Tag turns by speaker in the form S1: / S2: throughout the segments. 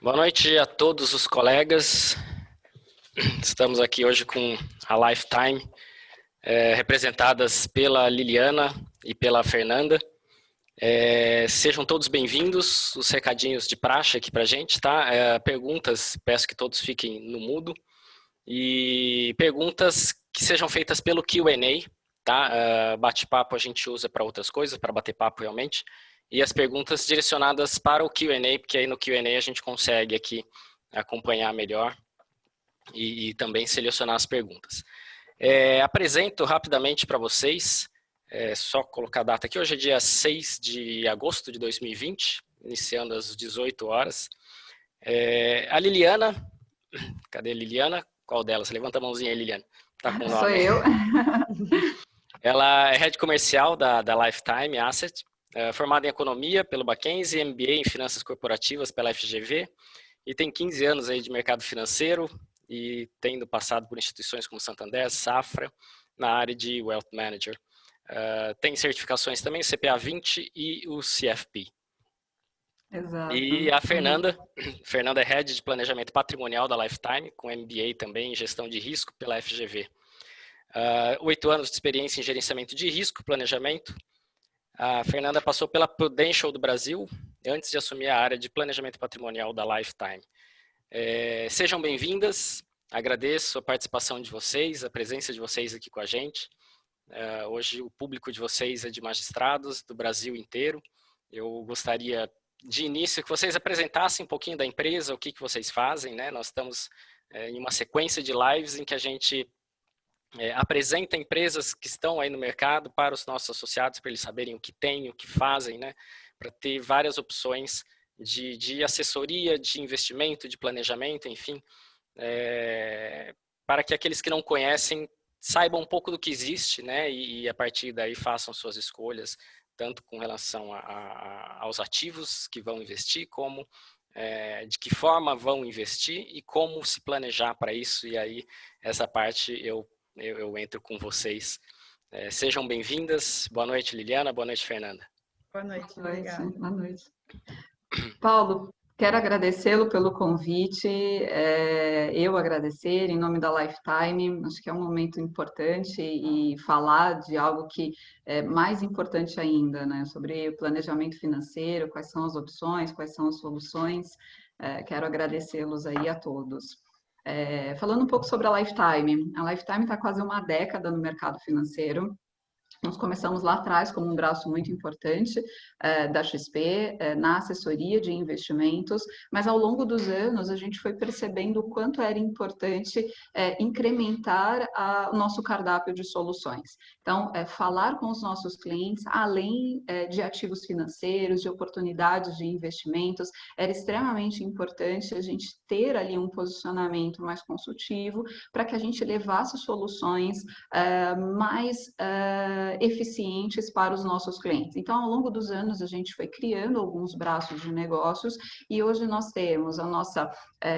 S1: Boa noite a todos os colegas. Estamos aqui hoje com a Lifetime, representadas pela Liliana e pela Fernanda. Sejam todos bem-vindos. Os recadinhos de praxe aqui para a gente, tá? Perguntas, peço que todos fiquem no mudo. E perguntas que sejam feitas pelo Q&A, tá? Bate-papo a gente usa para outras coisas, para bater papo realmente. E as perguntas direcionadas para o Q&A, porque aí no Q&A a gente consegue aqui acompanhar melhor e também selecionar as perguntas. Apresento rapidamente para vocês, só colocar a data aqui, hoje é dia 6 de agosto de 2020, iniciando às 18 horas. A Liliana, cadê a Liliana? Qual delas? Levanta a mãozinha aí, Liliana. Tá com o nome.
S2: Sou eu.
S1: Ela é Head Comercial da Lifetime Asset, formada em Economia pelo Mackenzie, MBA em Finanças Corporativas pela FGV, e tem 15 anos aí de mercado financeiro, e tendo passado por instituições como Santander, Safra, na área de Wealth Manager. Tem certificações também, o CPA 20 e o CFP.
S2: Exato.
S1: E a Fernanda é Head de Planejamento Patrimonial da Lifetime, com MBA também em Gestão de Risco pela FGV. 8 anos de experiência em gerenciamento de risco, planejamento. A Fernanda passou pela Prudential do Brasil, antes de assumir a área de planejamento patrimonial da Lifetime. Sejam bem-vindas, agradeço a participação de vocês, a presença de vocês aqui com a gente. Hoje o público de vocês é de magistrados do Brasil inteiro. Eu gostaria, de início, que vocês apresentassem um pouquinho da empresa, o que vocês fazem, né? Nós estamos em uma sequência de lives em que a gente apresenta empresas que estão aí no mercado para os nossos associados, para eles saberem o que têm, o que fazem, né? Para ter várias opções de assessoria, de investimento, de planejamento, enfim, para que aqueles que não conhecem saibam um pouco do que existe, né? E a partir daí façam suas escolhas, tanto com relação aos ativos que vão investir, como de que forma vão investir e como se planejar para isso. E aí, essa parte eu entro com vocês. Sejam bem-vindas. Boa noite, Liliana. Boa noite, Fernanda.
S3: Boa noite,
S2: Boa noite.
S3: obrigada.
S2: Boa noite. Paulo, quero agradecê-lo pelo convite. Eu agradecer em nome da Lifetime. Acho que é um momento importante e falar de algo que é mais importante ainda, né? Sobre o planejamento financeiro, quais são as opções, quais são as soluções. Quero agradecê-los aí a todos. Falando um pouco sobre a Lifetime está quase uma década no mercado financeiro. Nós começamos lá atrás como um braço muito importante da XP, na assessoria de investimentos, mas ao longo dos anos a gente foi percebendo o quanto era importante incrementar o nosso cardápio de soluções. Então, falar com os nossos clientes, além de ativos financeiros, de oportunidades de investimentos, era extremamente importante a gente ter ali um posicionamento mais consultivo para que a gente levasse soluções mais eficientes para os nossos clientes. Então, ao longo dos anos, a gente foi criando alguns braços de negócios e hoje nós temos a nossa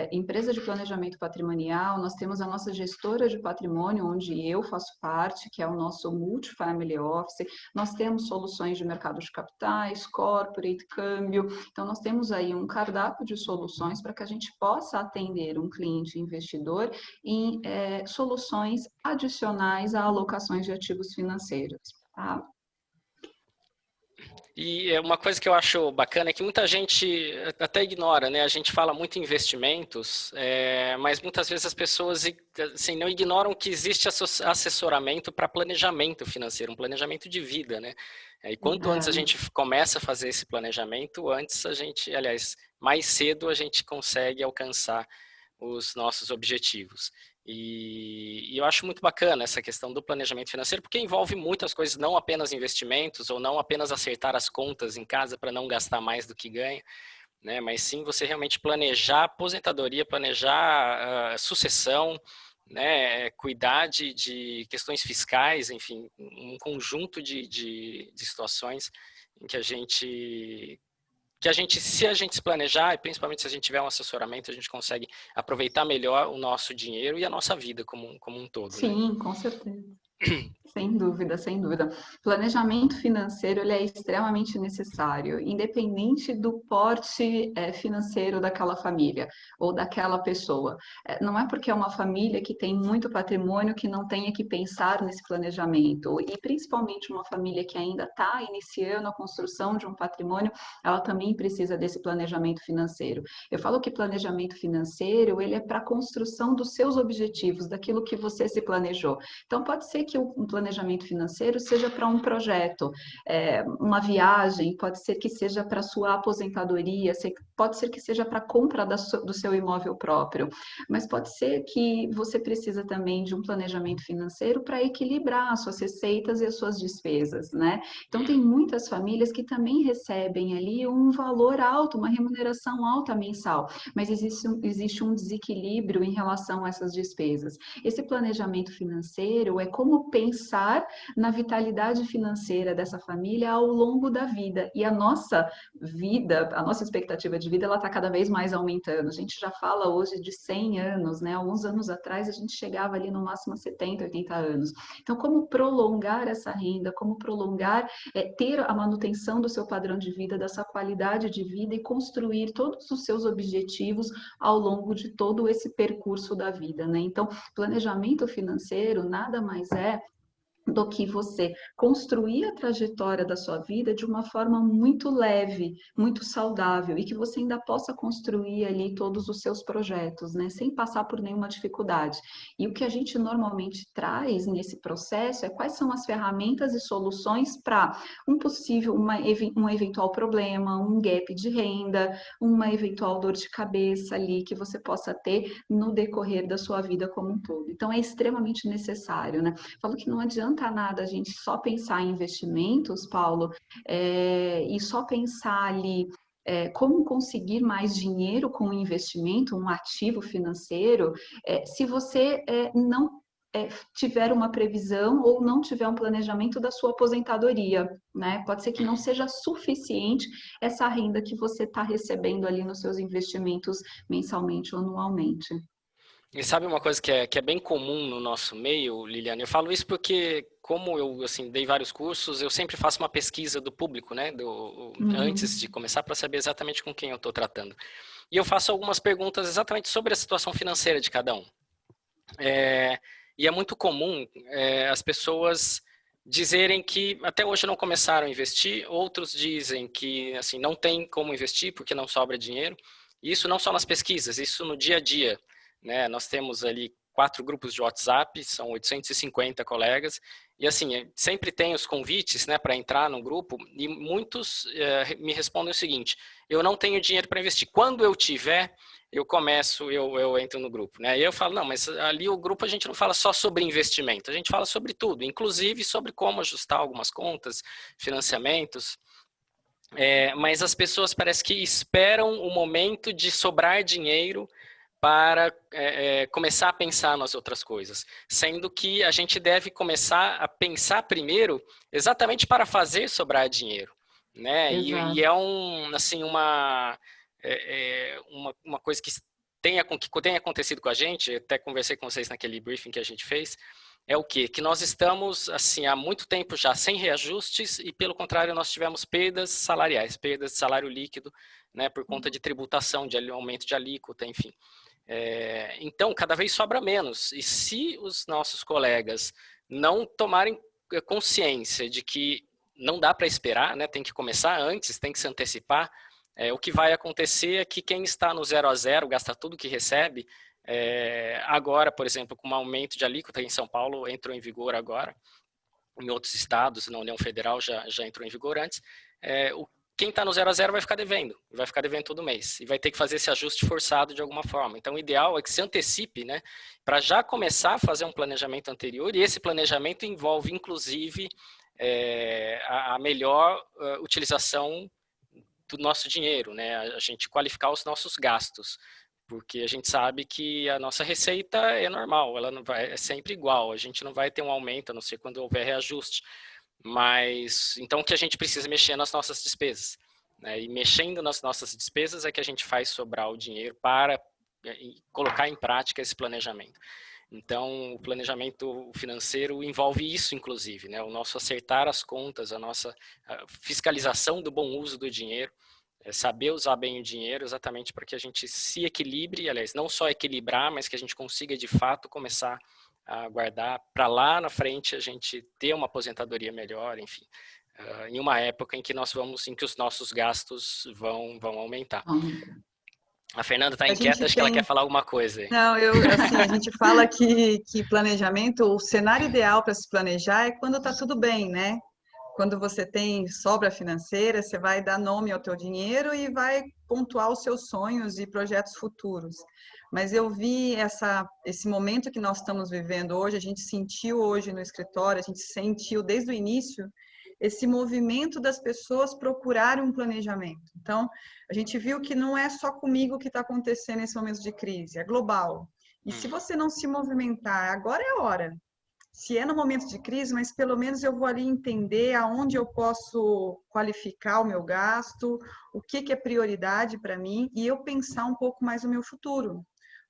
S2: empresa de planejamento patrimonial, nós temos a nossa gestora de patrimônio, onde eu faço parte, que é o nosso Multifamily Office, nós temos soluções de mercado de capitais, corporate, câmbio, então nós temos aí um cardápio de soluções para que a gente possa atender um cliente investidor em soluções adicionais a alocações de ativos financeiros. Tá?
S1: E uma coisa que eu acho bacana é que muita gente até ignora, né? A gente fala muito em investimentos, mas muitas vezes as pessoas assim, não ignoram que existe assessoramento para planejamento financeiro, um planejamento de vida, né? E quanto antes a gente começa a fazer esse planejamento, antes a gente, aliás, mais cedo a gente consegue alcançar os nossos objetivos. E eu acho muito bacana essa questão do planejamento financeiro, porque envolve muitas coisas, não apenas investimentos, ou não apenas acertar as contas em casa para não gastar mais do que ganha, né? Mas sim você realmente planejar aposentadoria, planejar sucessão, né? Cuidar de questões fiscais, enfim, um conjunto de situações em que se a gente se planejar, e principalmente se a gente tiver um assessoramento, a gente consegue aproveitar melhor o nosso dinheiro e a nossa vida como um todo.
S2: Sim,
S1: né?
S2: com certeza. Sem dúvida, sem dúvida. Planejamento financeiro ele é extremamente necessário, independente do porte financeiro daquela família ou daquela pessoa. Não é porque é uma família que tem muito patrimônio que não tenha que pensar nesse planejamento. E principalmente uma família que ainda está iniciando a construção de um patrimônio, ela também precisa desse planejamento financeiro. Eu falo que planejamento financeiro ele é para a construção dos seus objetivos, daquilo que você se planejou. Então, pode ser que um planejamento financeiro seja para um projeto, uma viagem, pode ser que seja para sua aposentadoria, pode ser que seja para a compra do seu imóvel próprio, mas pode ser que você precisa também de um planejamento financeiro para equilibrar as suas receitas e as suas despesas, né? Então, tem muitas famílias que também recebem ali um valor alto, uma remuneração alta mensal, mas existe um desequilíbrio em relação a essas despesas. Esse planejamento financeiro é como pensar na vitalidade financeira dessa família ao longo da vida. E a nossa vida, a nossa expectativa de vida, ela está cada vez mais aumentando. A gente já fala hoje de 100 anos, né? Alguns anos atrás a gente chegava ali no máximo a 70, 80 anos. Então, como prolongar essa renda, como prolongar, ter a manutenção do seu padrão de vida, da sua qualidade de vida e construir todos os seus objetivos ao longo de todo esse percurso da vida, né? Então, planejamento financeiro nada mais é do que você construir a trajetória da sua vida de uma forma muito leve, muito saudável e que você ainda possa construir ali todos os seus projetos, né, sem passar por nenhuma dificuldade. E o que a gente normalmente traz nesse processo é quais são as ferramentas e soluções para um eventual problema, um gap de renda, uma eventual dor de cabeça ali que você possa ter no decorrer da sua vida como um todo. Então é extremamente necessário, né? Falo que não adianta nada a gente só pensar em investimentos, Paulo, e só pensar ali como conseguir mais dinheiro com o investimento, um ativo financeiro, se você não tiver uma previsão ou não tiver um planejamento da sua aposentadoria, né? Pode ser que não seja suficiente essa renda que você está recebendo ali nos seus investimentos mensalmente ou anualmente.
S1: E sabe uma coisa que é bem comum no nosso meio, Liliane? Eu falo isso porque, como eu assim, dei vários cursos, eu sempre faço uma pesquisa do público, né? Antes de
S2: Uhum.
S1: começar, para saber exatamente com quem eu estou tratando. E eu faço algumas perguntas exatamente sobre a situação financeira de cada um. E é muito comum as pessoas dizerem que até hoje não começaram a investir, outros dizem que assim não tem como investir porque não sobra dinheiro. E isso não só nas pesquisas, isso no dia a dia, né? Nós temos ali 4 grupos de WhatsApp, são 850 colegas, e assim, sempre tem os convites, né, para entrar no grupo, e muitos me respondem o seguinte: eu não tenho dinheiro para investir. Quando eu tiver, eu entro no grupo, né? E eu falo, não, mas ali o grupo a gente não fala só sobre investimento, a gente fala sobre tudo, inclusive sobre como ajustar algumas contas, financiamentos. Mas as pessoas parece que esperam o momento de sobrar dinheiro para começar a pensar nas outras coisas, sendo que a gente deve começar a pensar primeiro exatamente para fazer sobrar dinheiro, né? E
S2: Exato.
S1: é assim, uma coisa que tem acontecido com a gente, até conversei com vocês naquele briefing que a gente fez, é o quê? Que nós estamos assim há muito tempo já sem reajustes e, pelo contrário, nós tivemos perdas salariais, perdas de salário líquido, né, por conta de tributação, de aumento de alíquota, enfim. Então, cada vez sobra menos. E se os nossos colegas não tomarem consciência de que não dá para esperar, né, tem que começar antes, tem que se antecipar, o que vai acontecer é que quem está no 0 a 0 gasta tudo que recebe. Agora, por exemplo, com um aumento de alíquota em São Paulo, entrou em vigor agora, em outros estados, na União Federal já entrou em vigor antes, quem está no 0 a 0 vai ficar devendo todo mês, e vai ter que fazer esse ajuste forçado de alguma forma. Então, o ideal é que se antecipe, né, para já começar a fazer um planejamento anterior, e esse planejamento envolve, inclusive, a melhor utilização do nosso dinheiro, né, a gente qualificar os nossos gastos, porque a gente sabe que a nossa receita é normal, ela não vai, é sempre igual, a gente não vai ter um aumento, a não ser quando houver reajuste. Mas, então, o que a gente precisa mexer nas nossas despesas, né? E mexendo nas nossas despesas é que a gente faz sobrar o dinheiro para colocar em prática esse planejamento. Então, o planejamento financeiro envolve isso, inclusive, né? O nosso acertar as contas, a nossa fiscalização do bom uso do dinheiro, saber usar bem o dinheiro exatamente para que a gente se equilibre, aliás, não só equilibrar, mas que a gente consiga, de fato, começar a guardar para lá na frente a gente ter uma aposentadoria melhor, enfim. Em uma época em que em que os nossos gastos vão aumentar. A Fernanda está inquieta, acho que ela quer falar alguma coisa aí.
S3: Não, assim, a gente fala que planejamento, o cenário ideal para se planejar é quando está tudo bem, né? Quando você tem sobra financeira, você vai dar nome ao teu dinheiro e vai pontuar os seus sonhos e projetos futuros. Mas eu vi esse momento que nós estamos vivendo hoje, a gente sentiu hoje no escritório, a gente sentiu desde o início esse movimento das pessoas procurarem um planejamento. Então, a gente viu que não é só comigo que está acontecendo nesse momento de crise, é global. E se você não se movimentar, agora é a hora. Se é no momento de crise, mas pelo menos eu vou ali entender aonde eu posso qualificar o meu gasto, o que é prioridade para mim, e eu pensar um pouco mais no meu futuro.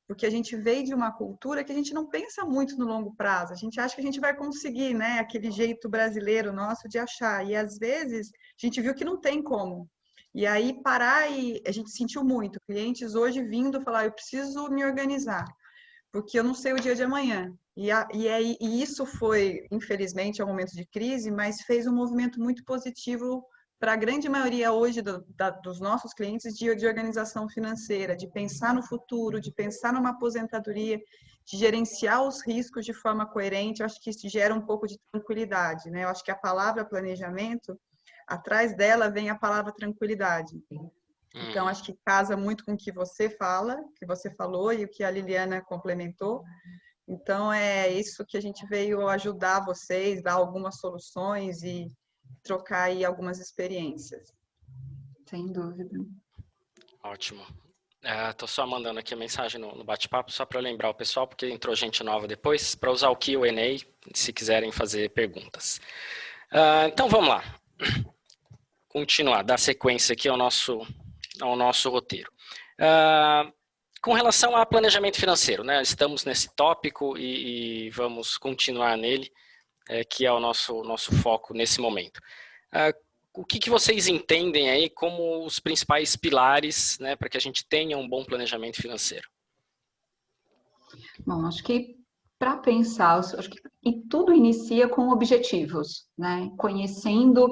S3: Porque a gente veio de uma cultura que a gente não pensa muito no longo prazo. A gente acha que a gente vai conseguir, né? Aquele jeito brasileiro nosso de achar. E às vezes a gente viu que não tem como. E aí parar e a gente sentiu muito. Clientes hoje vindo falar, eu preciso me organizar, porque eu não sei o dia de amanhã. E isso foi, infelizmente, um momento de crise, mas fez um movimento muito positivo para a grande maioria hoje dos nossos clientes de organização financeira, de pensar no futuro, de pensar numa aposentadoria, de gerenciar os riscos de forma coerente. Eu acho que isso gera um pouco de tranquilidade, né? Eu acho que a palavra planejamento, atrás dela vem a palavra tranquilidade. Então, acho que casa muito com o que você falou e o que a Liliana complementou. Então, é isso que a gente veio ajudar vocês, dar algumas soluções e trocar aí algumas experiências.
S2: Sem dúvida.
S1: Ótimo. Estou só mandando aqui a mensagem no bate-papo, só para lembrar o pessoal, porque entrou gente nova depois, para usar o Q&A, se quiserem fazer perguntas. Então, vamos lá. Continuar, dar sequência aqui ao nosso roteiro. Com relação a planejamento financeiro, né? Estamos nesse tópico e vamos continuar nele, que é o nosso foco nesse momento. O que vocês entendem aí como os principais pilares, né, para que a gente tenha um bom planejamento financeiro?
S2: Bom, acho que para pensar, acho que tudo inicia com objetivos, né? Conhecendo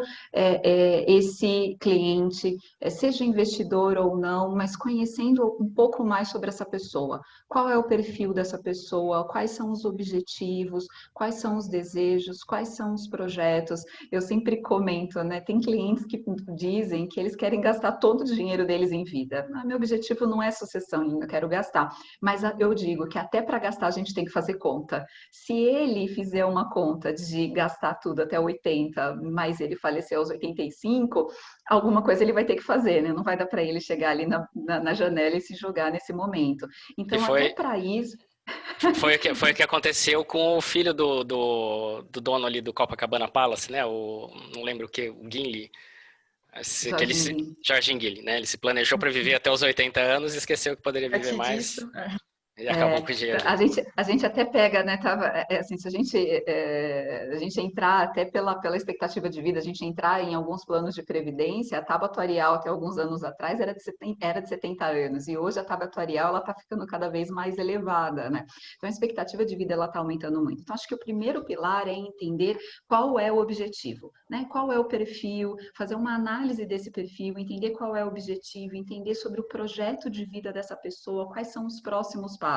S2: esse cliente, seja investidor ou não, mas conhecendo um pouco mais sobre essa pessoa. Qual é o perfil dessa pessoa? Quais são os objetivos? Quais são os desejos? Quais são os projetos? Eu sempre comento, né? Tem clientes que dizem que eles querem gastar todo o dinheiro deles em vida. Meu objetivo não é sucessão, eu quero gastar. Mas eu digo que até para gastar a gente tem que fazer conta. Se ele fizer uma conta de gastar tudo até 80, mas ele faleceu aos 85, alguma coisa ele vai ter que fazer, né? Não vai dar para ele chegar ali na janela e se jogar nesse momento. Então, até para isso...
S1: Foi o que aconteceu com o filho do dono ali do Copacabana Palace, né? Não lembro o que, o Gimli. Jorginho Gilli, né? Ele se planejou para viver até os 80 anos e esqueceu que poderia viver mais. E acabou com o dinheiro.
S2: A gente até pega, né? Assim, se a gente entrar até pela expectativa de vida, a gente entrar em alguns planos de previdência, a tábua atuarial até alguns anos atrás era de 70 anos, e hoje a tábua atuarial ela está ficando cada vez mais elevada, né? Então a expectativa de vida ela está aumentando muito. Então acho que o primeiro pilar é entender qual é o objetivo, né? Qual é o perfil, fazer uma análise desse perfil, entender qual é o objetivo, entender sobre o projeto de vida dessa pessoa, quais são os próximos passos.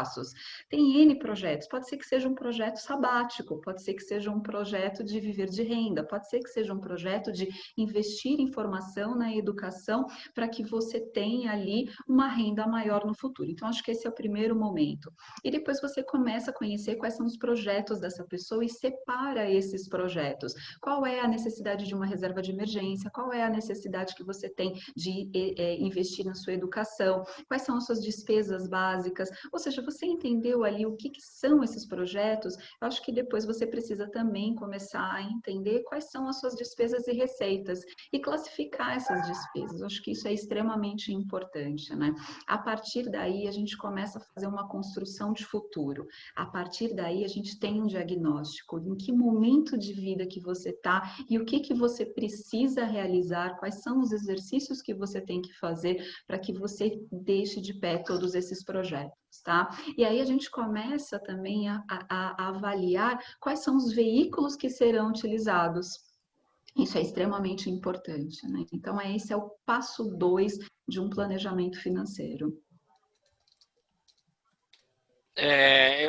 S2: Tem N projetos, pode ser que seja um projeto sabático, pode ser que seja um projeto de viver de renda, pode ser que seja um projeto de investir em formação, na educação, para que você tenha ali uma renda maior no futuro. Então, acho que esse é o primeiro momento. E depois você começa a conhecer quais são os projetos dessa pessoa e separa esses projetos. Qual é a necessidade de uma reserva de emergência? Qual é a necessidade que você tem de investir na sua educação? Quais são as suas despesas básicas? Ou seja, poxa, você entendeu ali o que são esses projetos? Eu acho que depois você precisa também começar a entender quais são as suas despesas e receitas e classificar essas despesas. Eu acho que isso é extremamente importante, né? A partir daí, a gente começa a fazer uma construção de futuro. A partir daí, a gente tem um diagnóstico, em que momento de vida que você está e o que você precisa realizar, quais são os exercícios que você tem que fazer para que você deixe de pé todos esses projetos, tá? E aí a gente começa também a avaliar quais são os veículos que serão utilizados. Isso é extremamente importante, né? Então, esse é o passo 2 de um planejamento financeiro.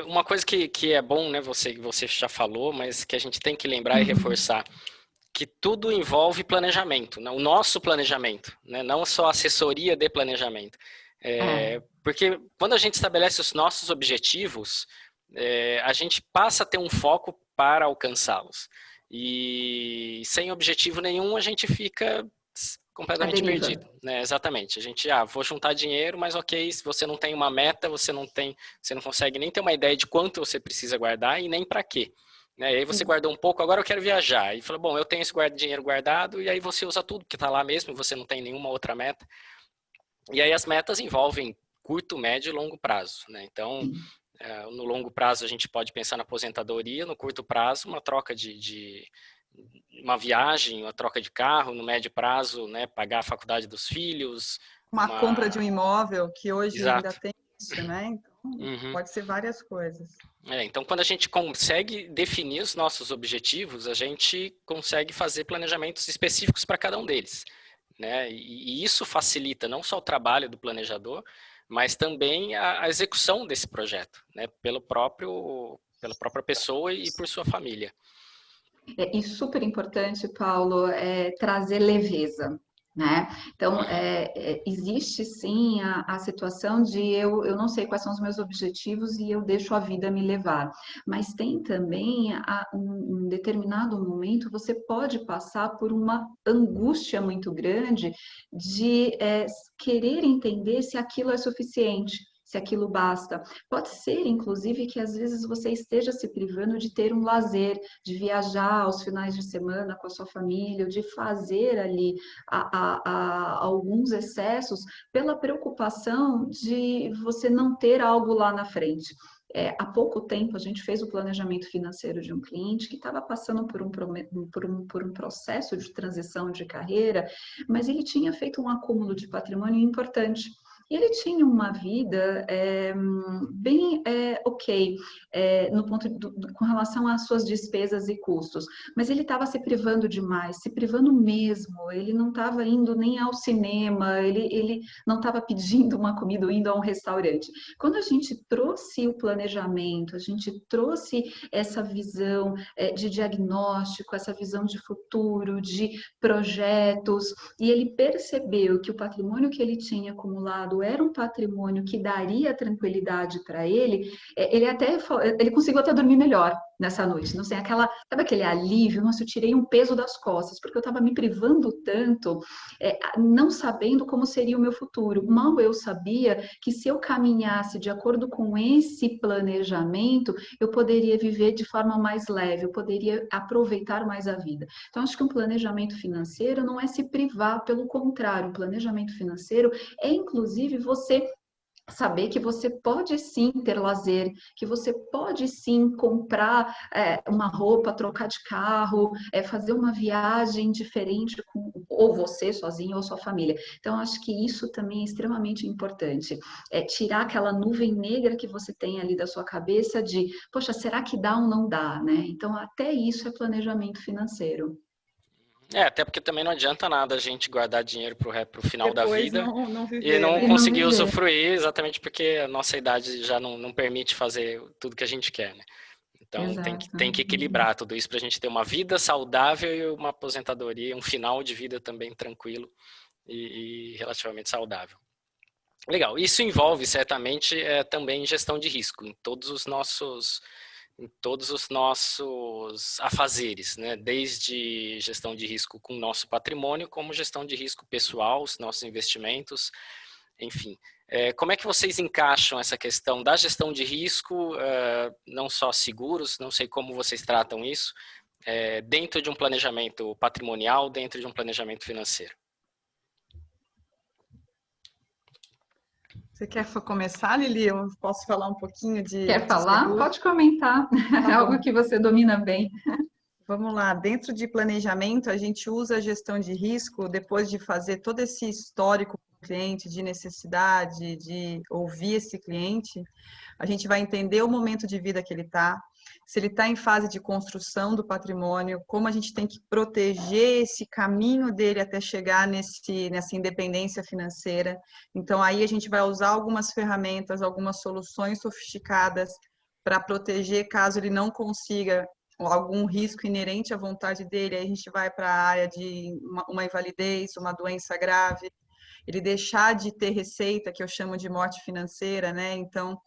S1: Uma coisa que é bom, né, você já falou, mas que a gente tem que lembrar e reforçar, que tudo envolve planejamento, né? O nosso planejamento, né? Não só assessoria de planejamento. Porque quando a gente estabelece os nossos objetivos, a gente passa a ter um foco para alcançá-los. E sem objetivo nenhum, a gente fica completamente perdido, né? Exatamente. A gente, vou juntar dinheiro, mas ok, se você não tem uma meta, você não consegue nem ter uma ideia de quanto você precisa guardar e nem para quê. Né? E aí você guardou um pouco, agora eu quero viajar. E fala, bom, eu tenho esse dinheiro guardado, e aí você usa tudo que está lá mesmo, você não tem nenhuma outra meta. E aí as metas envolvem curto, médio e longo prazo, né? Então, no longo prazo a gente pode pensar na aposentadoria, no curto prazo uma troca de uma viagem, uma troca de carro, no médio prazo, né, pagar a faculdade dos filhos.
S3: Uma compra de um imóvel, que hoje
S1: Exato.
S3: ainda tem isso, né? Então, pode ser várias coisas.
S1: Então, quando a gente consegue definir os nossos objetivos, a gente consegue fazer planejamentos específicos para cada um deles. Né? E isso facilita não só o trabalho do planejador, mas também a execução desse projeto, né? Pela própria pessoa e por sua família.
S2: E super importante, Paulo, trazer leveza. Né? Então, existe sim a situação de eu não sei quais são os meus objetivos e eu deixo a vida me levar. Mas tem também um determinado momento, você pode passar por uma angústia muito grande de querer entender se aquilo é suficiente, se aquilo basta. Pode ser, inclusive, que às vezes você esteja se privando de ter um lazer, de viajar aos finais de semana com a sua família, ou de fazer ali alguns excessos pela preocupação de você não ter algo lá na frente. Há pouco tempo a gente fez o planejamento financeiro de um cliente que estava passando por um processo de transição de carreira, mas ele tinha feito um acúmulo de patrimônio importante. E ele tinha uma vida bem ok, no ponto com relação às suas despesas e custos, mas ele estava se privando demais, se privando mesmo, ele não estava indo nem ao cinema, ele não estava pedindo uma comida ou indo a um restaurante. Quando a gente trouxe o planejamento, a gente trouxe essa visão de diagnóstico, essa visão de futuro, de projetos, e ele percebeu que o patrimônio que ele tinha acumulado era um patrimônio que daria tranquilidade para ele, ele conseguiu até dormir melhor nessa noite. Não sei, sabe aquele alívio? Nossa, eu tirei um peso das costas, porque eu estava me privando tanto, não sabendo como seria o meu futuro. Mal eu sabia que se eu caminhasse de acordo com esse planejamento, eu poderia viver de forma mais leve, eu poderia aproveitar mais a vida. Então, acho que um planejamento financeiro não é se privar, pelo contrário, um planejamento financeiro é, inclusive, você saber que você pode sim ter lazer, que você pode sim comprar uma roupa, trocar de carro, fazer uma viagem diferente, ou você sozinho ou sua família. Então, acho que isso também é extremamente importante. Tirar aquela nuvem negra que você tem ali da sua cabeça de, poxa, será que dá ou não dá, né? Então, até isso é planejamento financeiro.
S1: Até porque também não adianta nada a gente guardar dinheiro para o final da vida
S3: não viver,
S1: e não
S3: né?
S1: conseguir usufruir, exatamente porque a nossa idade já não permite fazer tudo que a gente quer, né? Então tem que equilibrar tudo isso para a gente ter uma vida saudável e uma aposentadoria, um final de vida também tranquilo e relativamente saudável. Legal, isso envolve certamente também gestão de risco em todos os nossos afazeres, né? Desde gestão de risco com o nosso patrimônio, como gestão de risco pessoal, os nossos investimentos, enfim. Como é que vocês encaixam essa questão da gestão de risco, não só seguros, não sei como vocês tratam isso, dentro de um planejamento patrimonial, dentro de um planejamento financeiro?
S3: Você quer começar, Lili? Eu posso falar um pouquinho
S2: Quer
S3: de
S2: falar?
S3: seguro?
S2: Pode comentar.
S3: Tá
S2: É algo
S3: bom.
S2: que você domina bem.
S3: Vamos lá. Dentro de planejamento, a gente usa a gestão de risco depois de fazer todo esse histórico com o cliente, de necessidade, de ouvir esse cliente. A gente vai entender o momento de vida que ele está, se ele está em fase de construção do patrimônio, como a gente tem que proteger esse caminho dele até chegar nessa independência financeira. Então, aí a gente vai usar algumas ferramentas, algumas soluções sofisticadas para proteger caso ele não consiga algum risco inerente à vontade dele. Aí a gente vai para a área de uma invalidez, uma doença grave, ele deixar de ter receita, que eu chamo de morte financeira, né? Então,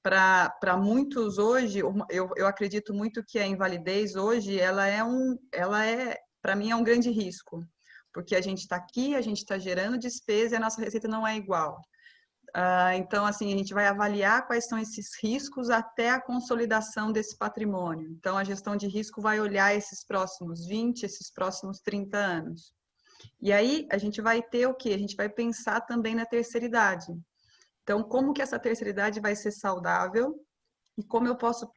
S3: para muitos hoje, eu acredito muito que a invalidez hoje, para mim, é um grande risco, porque a gente está aqui, a gente está gerando despesa e a nossa receita não é igual. Então, assim, a gente vai avaliar quais são esses riscos até a consolidação desse patrimônio. Então, a gestão de risco vai olhar esses próximos 20, esses próximos 30 anos. E aí, a gente vai ter o quê? A gente vai pensar também na terceira idade. Então, como que essa terceira idade vai ser saudável e como eu posso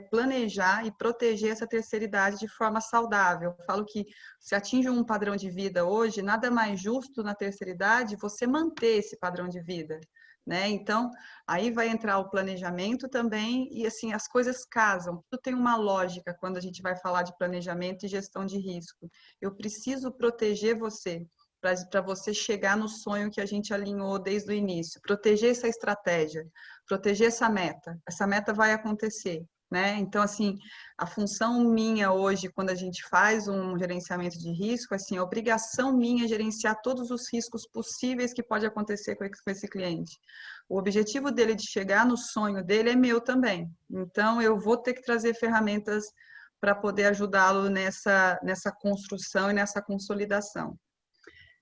S3: planejar e proteger essa terceira idade de forma saudável? Eu falo que se atinge um padrão de vida hoje, nada mais justo na terceira idade você manter esse padrão de vida, né? Então, aí vai entrar o planejamento também e, assim, as coisas casam. Tudo tem uma lógica quando a gente vai falar de planejamento e gestão de risco. Eu preciso proteger você para você chegar no sonho que a gente alinhou desde o início. Proteger essa estratégia, proteger essa meta. Essa meta vai acontecer, né? Então, assim, a função minha hoje, quando a gente faz um gerenciamento de risco, assim, a obrigação minha é gerenciar todos os riscos possíveis que pode acontecer com esse cliente. O objetivo dele de chegar no sonho dele é meu também. Então, eu vou ter que trazer ferramentas para poder ajudá-lo nessa construção e nessa consolidação.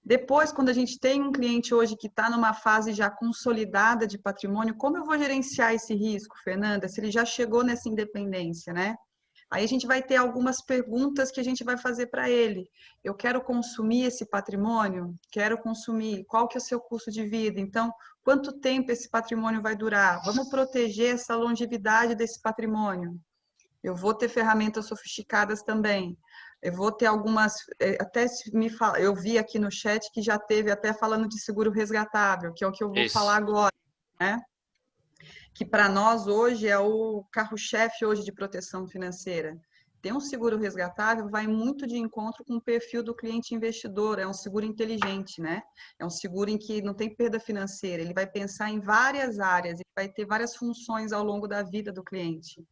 S3: Depois, quando a gente tem um cliente hoje que está numa fase já consolidada de patrimônio, como eu vou gerenciar esse risco, Fernanda, se ele já chegou nessa independência, né? Aí a gente vai ter algumas perguntas que a gente vai fazer para ele. Eu quero consumir esse patrimônio? Quero consumir. Qual que é o seu custo de vida? Então, quanto tempo esse patrimônio vai durar? Vamos proteger essa longevidade desse patrimônio. Eu vou ter ferramentas sofisticadas também. Eu vou ter algumas, eu vi aqui no chat que já teve até falando de seguro resgatável, que é o que eu vou falar agora, né? Que para nós hoje é o carro-chefe hoje de proteção financeira. Ter um seguro resgatável vai muito de encontro com o perfil do cliente investidor, é um seguro inteligente, né? É um seguro em que não tem perda financeira, ele vai pensar em várias áreas, ele vai ter várias funções ao longo da vida do cliente.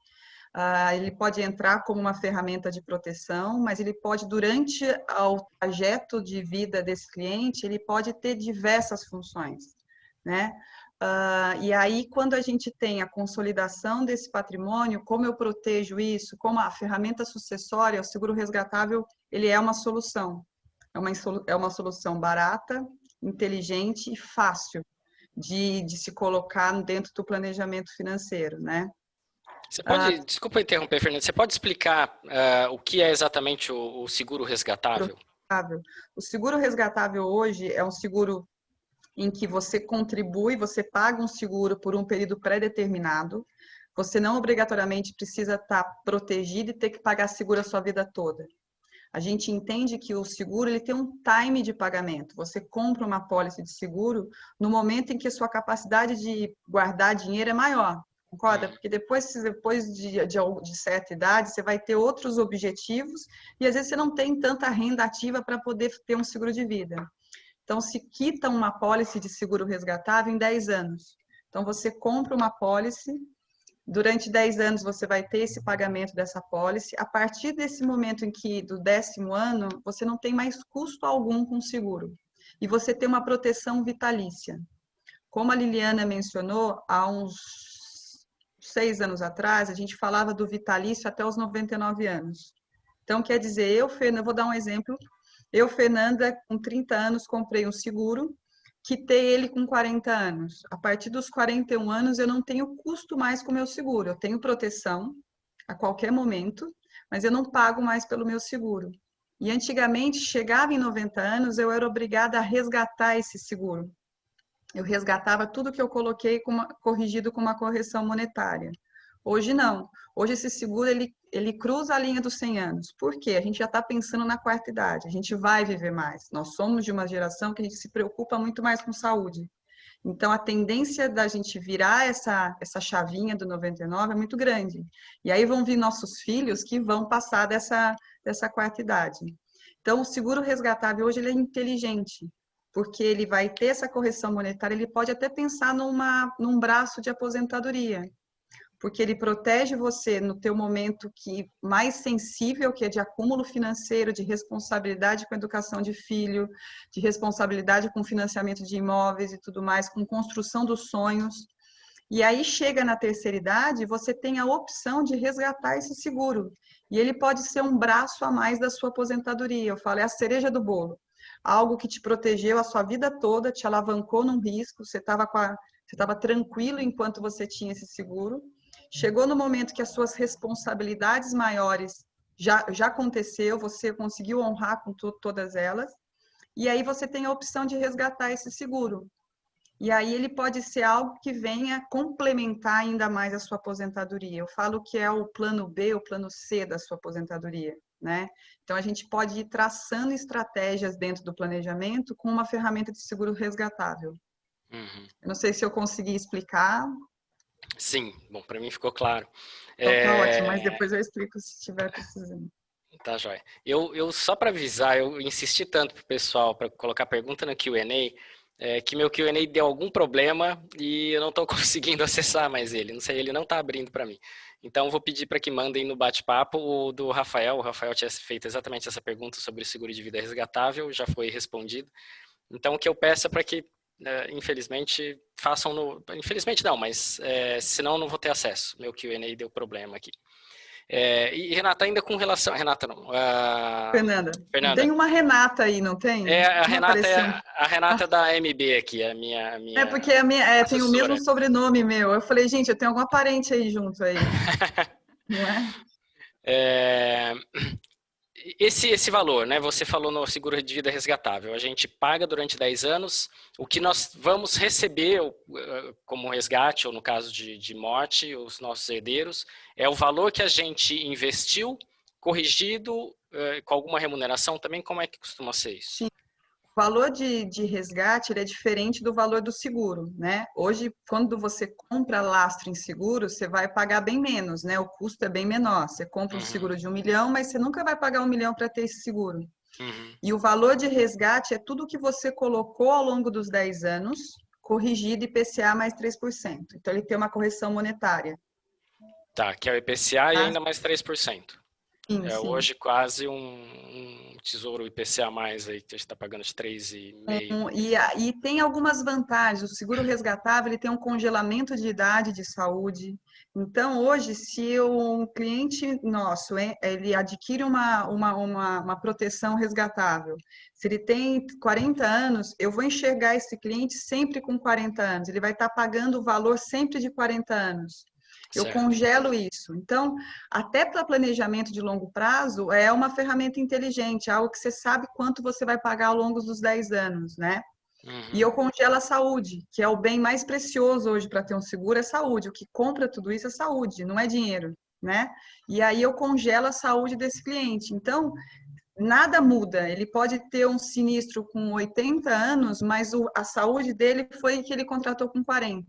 S3: Ele pode entrar como uma ferramenta de proteção, mas ele pode, durante o trajeto de vida desse cliente, ele pode ter diversas funções, né? E aí, quando a gente tem a consolidação desse patrimônio, como eu protejo isso? Como a ferramenta sucessória, o seguro resgatável, ele é uma solução. É uma solução barata, inteligente e fácil de se colocar dentro do planejamento financeiro, né?
S1: Você pode, desculpa interromper, Fernanda, você pode explicar o que é exatamente o seguro resgatável?
S3: O seguro resgatável hoje é um seguro em que você contribui, você paga um seguro por um período pré-determinado, você não obrigatoriamente precisa estar protegido e ter que pagar seguro a sua vida toda. A gente entende que o seguro ele tem um time de pagamento. Você compra uma pólice de seguro no momento em que a sua capacidade de guardar dinheiro é maior. Concorda? Porque depois de certa idade, você vai ter outros objetivos e às vezes você não tem tanta renda ativa para poder ter um seguro de vida. Então, se quita uma pólice de seguro resgatável em 10 anos. Então, você compra uma pólice, durante 10 anos você vai ter esse pagamento dessa pólice. A partir desse momento do 10º ano, você não tem mais custo algum com o seguro. E você tem uma proteção vitalícia. Como a Liliana mencionou, há uns 6 anos atrás, a gente falava do vitalício até os 99 anos. Então, quer dizer, Fernanda, vou dar um exemplo. Eu, Fernanda, com 30 anos, comprei um seguro quitei ele com 40 anos. A partir dos 41 anos, eu não tenho custo mais com o meu seguro. Eu tenho proteção a qualquer momento, mas eu não pago mais pelo meu seguro. E antigamente, chegava em 90 anos, eu era obrigada a resgatar esse seguro. Eu resgatava tudo que eu coloquei corrigido com uma correção monetária. Hoje não. Hoje esse seguro ele cruza a linha dos 100 anos. Por quê? A gente já está pensando na quarta idade. A gente vai viver mais. Nós somos de uma geração que a gente se preocupa muito mais com saúde. Então a tendência da gente virar essa chavinha do 99 é muito grande. E aí vão vir nossos filhos que vão passar dessa quarta idade. Então o seguro resgatável hoje ele é inteligente, porque ele vai ter essa correção monetária, ele pode até pensar num braço de aposentadoria, porque ele protege você no teu momento mais sensível, que é de acúmulo financeiro, de responsabilidade com a educação de filho, de responsabilidade com financiamento de imóveis e tudo mais, com construção dos sonhos. E aí chega na terceira idade, você tem a opção de resgatar esse seguro. E ele pode ser um braço a mais da sua aposentadoria. Eu falo, é a cereja do bolo. Algo que te protegeu a sua vida toda, te alavancou num risco, você estava tranquilo enquanto você tinha esse seguro. Chegou no momento que as suas responsabilidades maiores já aconteceu, você conseguiu honrar com todas elas, e aí você tem a opção de resgatar esse seguro. E aí ele pode ser algo que venha complementar ainda mais a sua aposentadoria. Eu falo que é o plano B, o plano C da sua aposentadoria, né? Então a gente pode ir traçando estratégias dentro do planejamento com uma ferramenta de seguro resgatável.
S1: Uhum.
S3: Eu não sei se eu consegui explicar.
S1: Sim, bom, para mim ficou claro.
S3: Então tá ótimo, mas depois eu explico se estiver precisando.
S1: Tá, joia. Eu só para avisar, eu insisti tanto pro pessoal para colocar pergunta no Q&A, que meu Q&A deu algum problema e eu não estou conseguindo acessar mais ele. Não sei, ele não está abrindo para mim. Então, vou pedir para que mandem no bate-papo o do Rafael. O Rafael tinha feito exatamente essa pergunta sobre o seguro de vida resgatável, já foi respondido. Então, o que eu peço é para que, infelizmente, façam no... Infelizmente não, mas senão não vou ter acesso. Meu Q&A deu problema aqui. E Renata, ainda com relação... Renata não.
S3: Fernanda.
S1: Fernanda.
S3: Tem uma Renata aí, não tem?
S1: A
S3: Não
S1: Renata
S3: apareceu.
S1: A Renata da MB aqui, a minha
S3: Porque a minha tem o mesmo
S1: assessora.
S3: sobrenome meu. Eu falei, gente, eu tenho alguma parente aí junto aí. Não é?
S1: Esse valor, né? Você falou no seguro de vida resgatável. A gente paga durante 10 anos. O que nós vamos receber como resgate, ou no caso de morte, os nossos herdeiros, é o valor que a gente investiu, corrigido com alguma remuneração também. Como é que costuma ser isso?
S3: Sim. O valor de resgate ele é diferente do valor do seguro, né? Hoje, quando você compra lastro em seguro, você vai pagar bem menos, né? O custo é bem menor. Você compra um seguro de 1 milhão, mas você nunca vai pagar 1 milhão para ter esse seguro. E o valor de resgate é tudo que você colocou ao longo dos 10 anos, corrigido IPCA mais 3%. Então, ele tem uma correção monetária.
S1: Tá, que é o IPCA e ainda mais 3%.
S3: Sim, sim.
S1: Hoje quase um tesouro IPCA mais aí, que a gente está pagando de 3,5%.
S3: E tem algumas vantagens. O seguro resgatável ele tem um congelamento de idade de saúde. Então, hoje, se um cliente nosso ele adquire uma proteção resgatável, se ele tem 40 anos, eu vou enxergar esse cliente sempre com 40 anos. Ele vai estar pagando o valor sempre de 40 anos. Eu congelo isso. Então, até para planejamento de longo prazo, é uma ferramenta inteligente, algo que você sabe quanto você vai pagar ao longo dos 10 anos, né? E eu congelo a saúde, que é o bem mais precioso hoje para ter um seguro, é saúde. O que compra tudo isso é saúde, não é dinheiro, né? E aí eu congelo a saúde desse cliente. Então, nada muda. Ele pode ter um sinistro com 80 anos, mas a saúde dele foi que ele contratou com 40.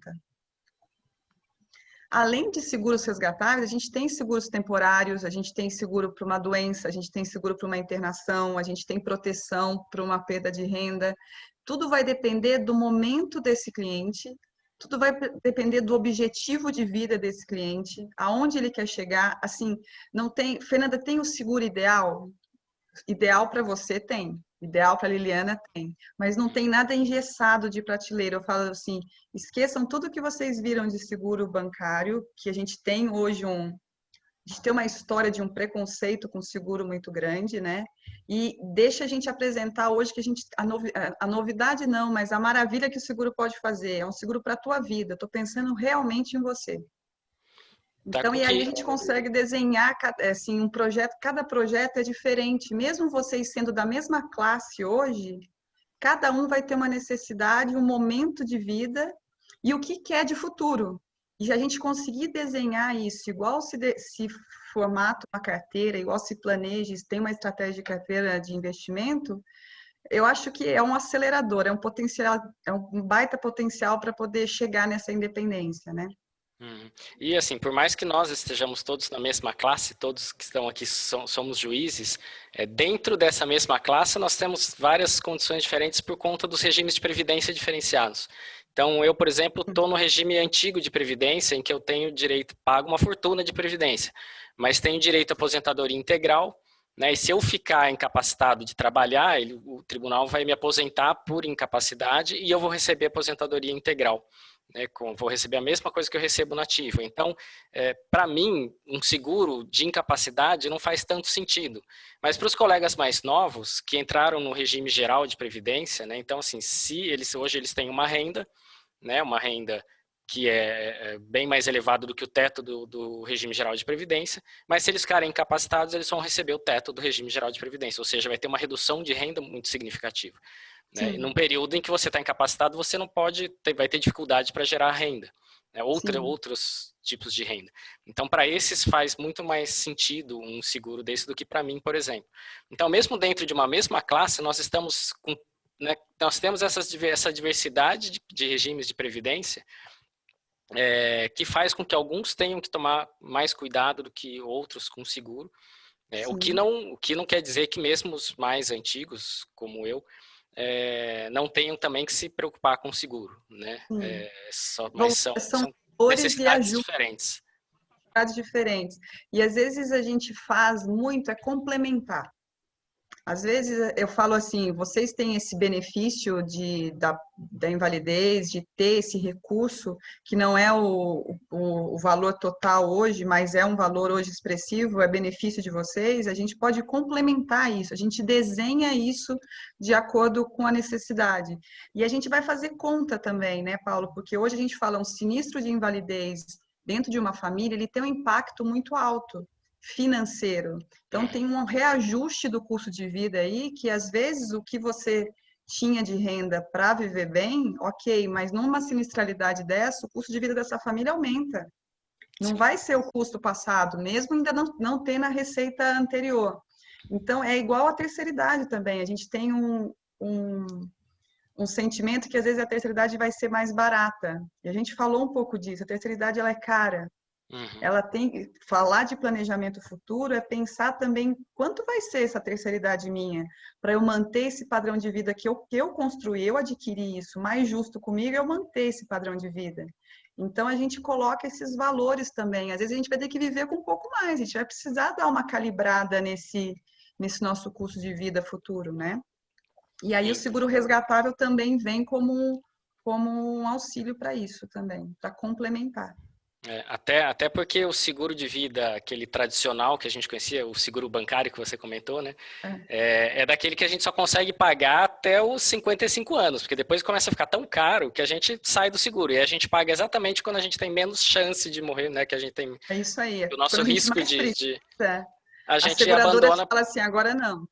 S3: Além de seguros resgatáveis, a gente tem seguros temporários, a gente tem seguro para uma doença, a gente tem seguro para uma internação, a gente tem proteção para uma perda de renda. Tudo vai depender do momento desse cliente, tudo vai depender do objetivo de vida desse cliente, aonde ele quer chegar. Assim, não tem, Fernanda, tem o seguro ideal? Ideal para você tem. Ideal para Liliana tem, mas não tem nada engessado de prateleira. Eu falo assim, esqueçam tudo que vocês viram de seguro bancário, que a gente tem hoje gente tem uma história de um preconceito com seguro muito grande, né? E deixa a gente apresentar hoje que a novidade não, mas a maravilha que o seguro pode fazer. É um seguro para a tua vida. Eu estou pensando realmente em você. Então, e aí a gente consegue desenhar assim, um projeto, cada projeto é diferente. Mesmo vocês sendo da mesma classe hoje, cada um vai ter uma necessidade, um momento de vida e o que quer de futuro. E a gente conseguir desenhar isso, igual se formata uma carteira, igual se planeja, se tem uma estratégia de carteira de investimento, eu acho que é um acelerador, é um potencial, é um baita potencial para poder chegar nessa independência, né?
S1: E assim, por mais que nós estejamos todos na mesma classe, todos que estão aqui somos juízes, dentro dessa mesma classe nós temos várias condições diferentes por conta dos regimes de previdência diferenciados. Então, eu, por exemplo, estou no regime antigo de previdência, em que eu tenho direito, pago uma fortuna de previdência, mas tenho direito à aposentadoria integral, né? E se eu ficar incapacitado de trabalhar, o tribunal vai me aposentar por incapacidade e eu vou receber aposentadoria integral. Vou receber a mesma coisa que eu recebo no ativo. Então, para mim, um seguro de incapacidade não faz tanto sentido. Mas para os colegas mais novos, que entraram no regime geral de previdência, né, então, assim, se hoje eles têm uma renda, né, uma renda que é bem mais elevada do que o teto do regime geral de previdência, mas se eles ficarem incapacitados, eles vão receber o teto do regime geral de previdência, ou seja, vai ter uma redução de renda muito significativa. Né? E num período em que você está incapacitado, você não vai ter dificuldade para gerar renda, né? Outros tipos de renda. Então, para esses faz muito mais sentido um seguro desse do que para mim, por exemplo. Então, mesmo dentro de uma mesma classe, nós temos essa diversidade de regimes de previdência, que faz com que alguns tenham que tomar mais cuidado do que outros com seguro. O que não quer dizer que mesmo os mais antigos, como eu, não tenham também que se preocupar com o seguro, né? Mas são necessidades
S3: diferentes. E às vezes a gente faz muito complementar. Às vezes eu falo assim, vocês têm esse benefício da invalidez, de ter esse recurso, que não é o valor total hoje, mas é um valor hoje expressivo, é benefício de vocês, a gente pode complementar isso, a gente desenha isso de acordo com a necessidade. E a gente vai fazer conta também, né, Paulo? Porque hoje a gente fala um sinistro de invalidez dentro de uma família, ele tem um impacto muito alto financeiro. Então, tem um reajuste do custo de vida aí, que às vezes o que você tinha de renda para viver bem, ok, mas numa sinistralidade dessa, o custo de vida dessa família aumenta. Não vai ser o custo passado, mesmo ainda não ter na receita anterior. Então, é igual à terceira idade também. A gente tem um sentimento que às vezes a terceira idade vai ser mais barata. E a gente falou um pouco disso. A terceira idade ela é cara. Ela tem que falar de planejamento futuro, é pensar também quanto vai ser essa terceira idade minha, para eu manter esse padrão de vida que eu construí, eu adquiri isso, mais justo comigo, eu manter esse padrão de vida. Então, a gente coloca esses valores também. Às vezes, a gente vai ter que viver com um pouco mais, a gente vai precisar dar uma calibrada nesse nosso custo de vida futuro, né? E aí, o seguro resgatável também vem como um auxílio para isso também, para complementar.
S1: Até porque o seguro de vida, aquele tradicional que a gente conhecia, o seguro bancário que você comentou, né? É daquele que a gente só consegue pagar até os 55 anos, porque depois começa a ficar tão caro que a gente sai do seguro. E a gente paga exatamente quando a gente tem menos chance de morrer, né? Que a gente tem
S3: isso aí,
S1: o nosso risco de
S3: a gente abandona. Fala assim, agora não.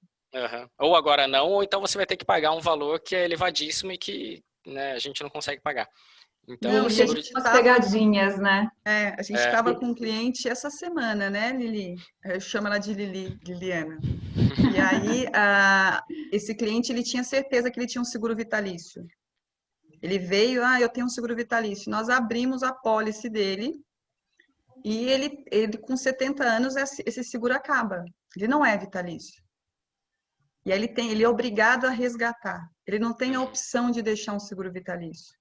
S1: Ou agora não, ou então você vai ter que pagar um valor que é elevadíssimo e que, né, a gente não consegue pagar. Então,
S2: não, e a gente tem umas pegadinhas, né?
S3: A gente estava com um cliente essa semana, né, Lili? Eu chamo ela de Liliana. E aí, esse cliente, ele tinha certeza que ele tinha um seguro vitalício. Ele veio, eu tenho um seguro vitalício. Nós abrimos a pólice dele e ele com 70 anos, esse seguro acaba. Ele não é vitalício. E aí ele é obrigado a resgatar. Ele não tem a opção de deixar um seguro vitalício.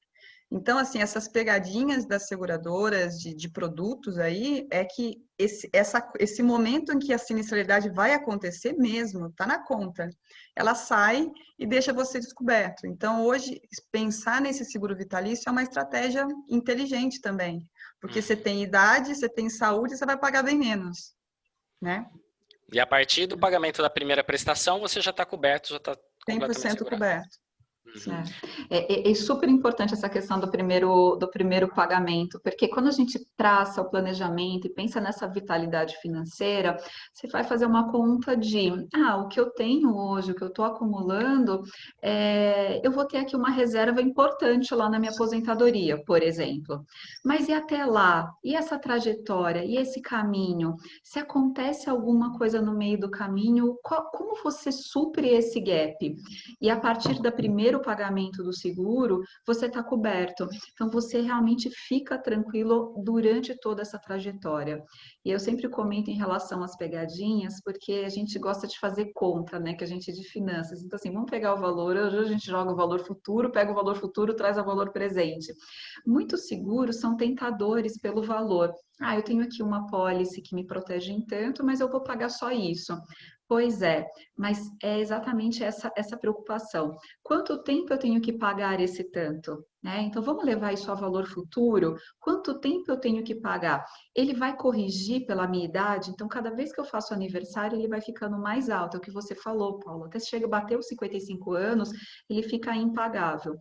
S3: Então, assim, essas pegadinhas das seguradoras de produtos aí, é que esse momento em que a sinistralidade vai acontecer mesmo, está na conta. Ela sai e deixa você descoberto. Então, hoje, pensar nesse seguro vitalício é uma estratégia inteligente também. Porque você tem idade, você tem saúde, você vai pagar bem menos. né?
S1: E a partir do pagamento da primeira prestação, você já está coberto, já está completamente
S3: 100%
S1: segurado.
S3: coberto.
S1: Uhum.
S2: É super importante essa questão do primeiro pagamento, porque quando a gente traça o planejamento e pensa nessa vitalidade financeira, você vai fazer uma conta de, o que eu tenho hoje, o que eu estou acumulando, eu vou ter aqui uma reserva importante lá na minha aposentadoria, por exemplo. Mas e até lá? E essa trajetória? E esse caminho? Se acontece alguma coisa no meio do caminho, como você supre esse gap? E a partir do primeiro pagamento do seguro, você está coberto. Então, você realmente fica tranquilo durante toda essa trajetória. E eu sempre comento em relação às pegadinhas, porque a gente gosta de fazer conta, né? Que a gente é de finanças. Então, assim, vamos pegar o valor, hoje a gente joga o valor futuro, pega o valor futuro, traz o valor presente. Muitos seguros são tentadores pelo valor. Eu tenho aqui uma pólice que me protege em tanto, mas eu vou pagar só isso. Pois é, mas é exatamente essa preocupação. Quanto tempo eu tenho que pagar esse tanto? Né? Então, vamos levar isso a valor futuro? Quanto tempo eu tenho que pagar? Ele vai corrigir pela minha idade? Então, cada vez que eu faço aniversário, ele vai ficando mais alto. É o que você falou, Paulo. Até chega a bater os 55 anos, ele fica impagável.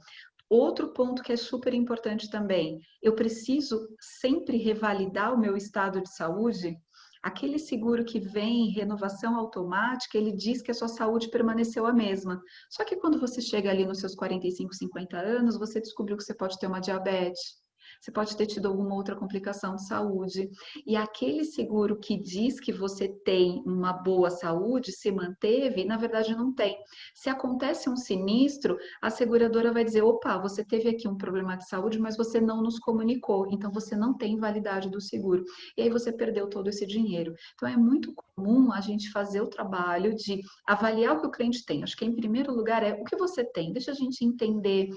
S2: Outro ponto que é super importante também, eu preciso sempre revalidar o meu estado de saúde. Aquele seguro que vem em renovação automática, ele diz que a sua saúde permaneceu a mesma. Só que quando você chega ali nos seus 45, 50 anos, você descobriu que você pode ter uma diabetes, você pode ter tido alguma outra complicação de saúde. E aquele seguro que diz que você tem uma boa saúde, se manteve, na verdade não tem. Se acontece um sinistro, a seguradora vai dizer, opa, você teve aqui um problema de saúde, mas você não nos comunicou, então você não tem validade do seguro. E aí você perdeu todo esse dinheiro. Então é muito comum a gente fazer o trabalho de avaliar o que o cliente tem. Acho que em primeiro lugar é o que você tem. Deixa a gente entender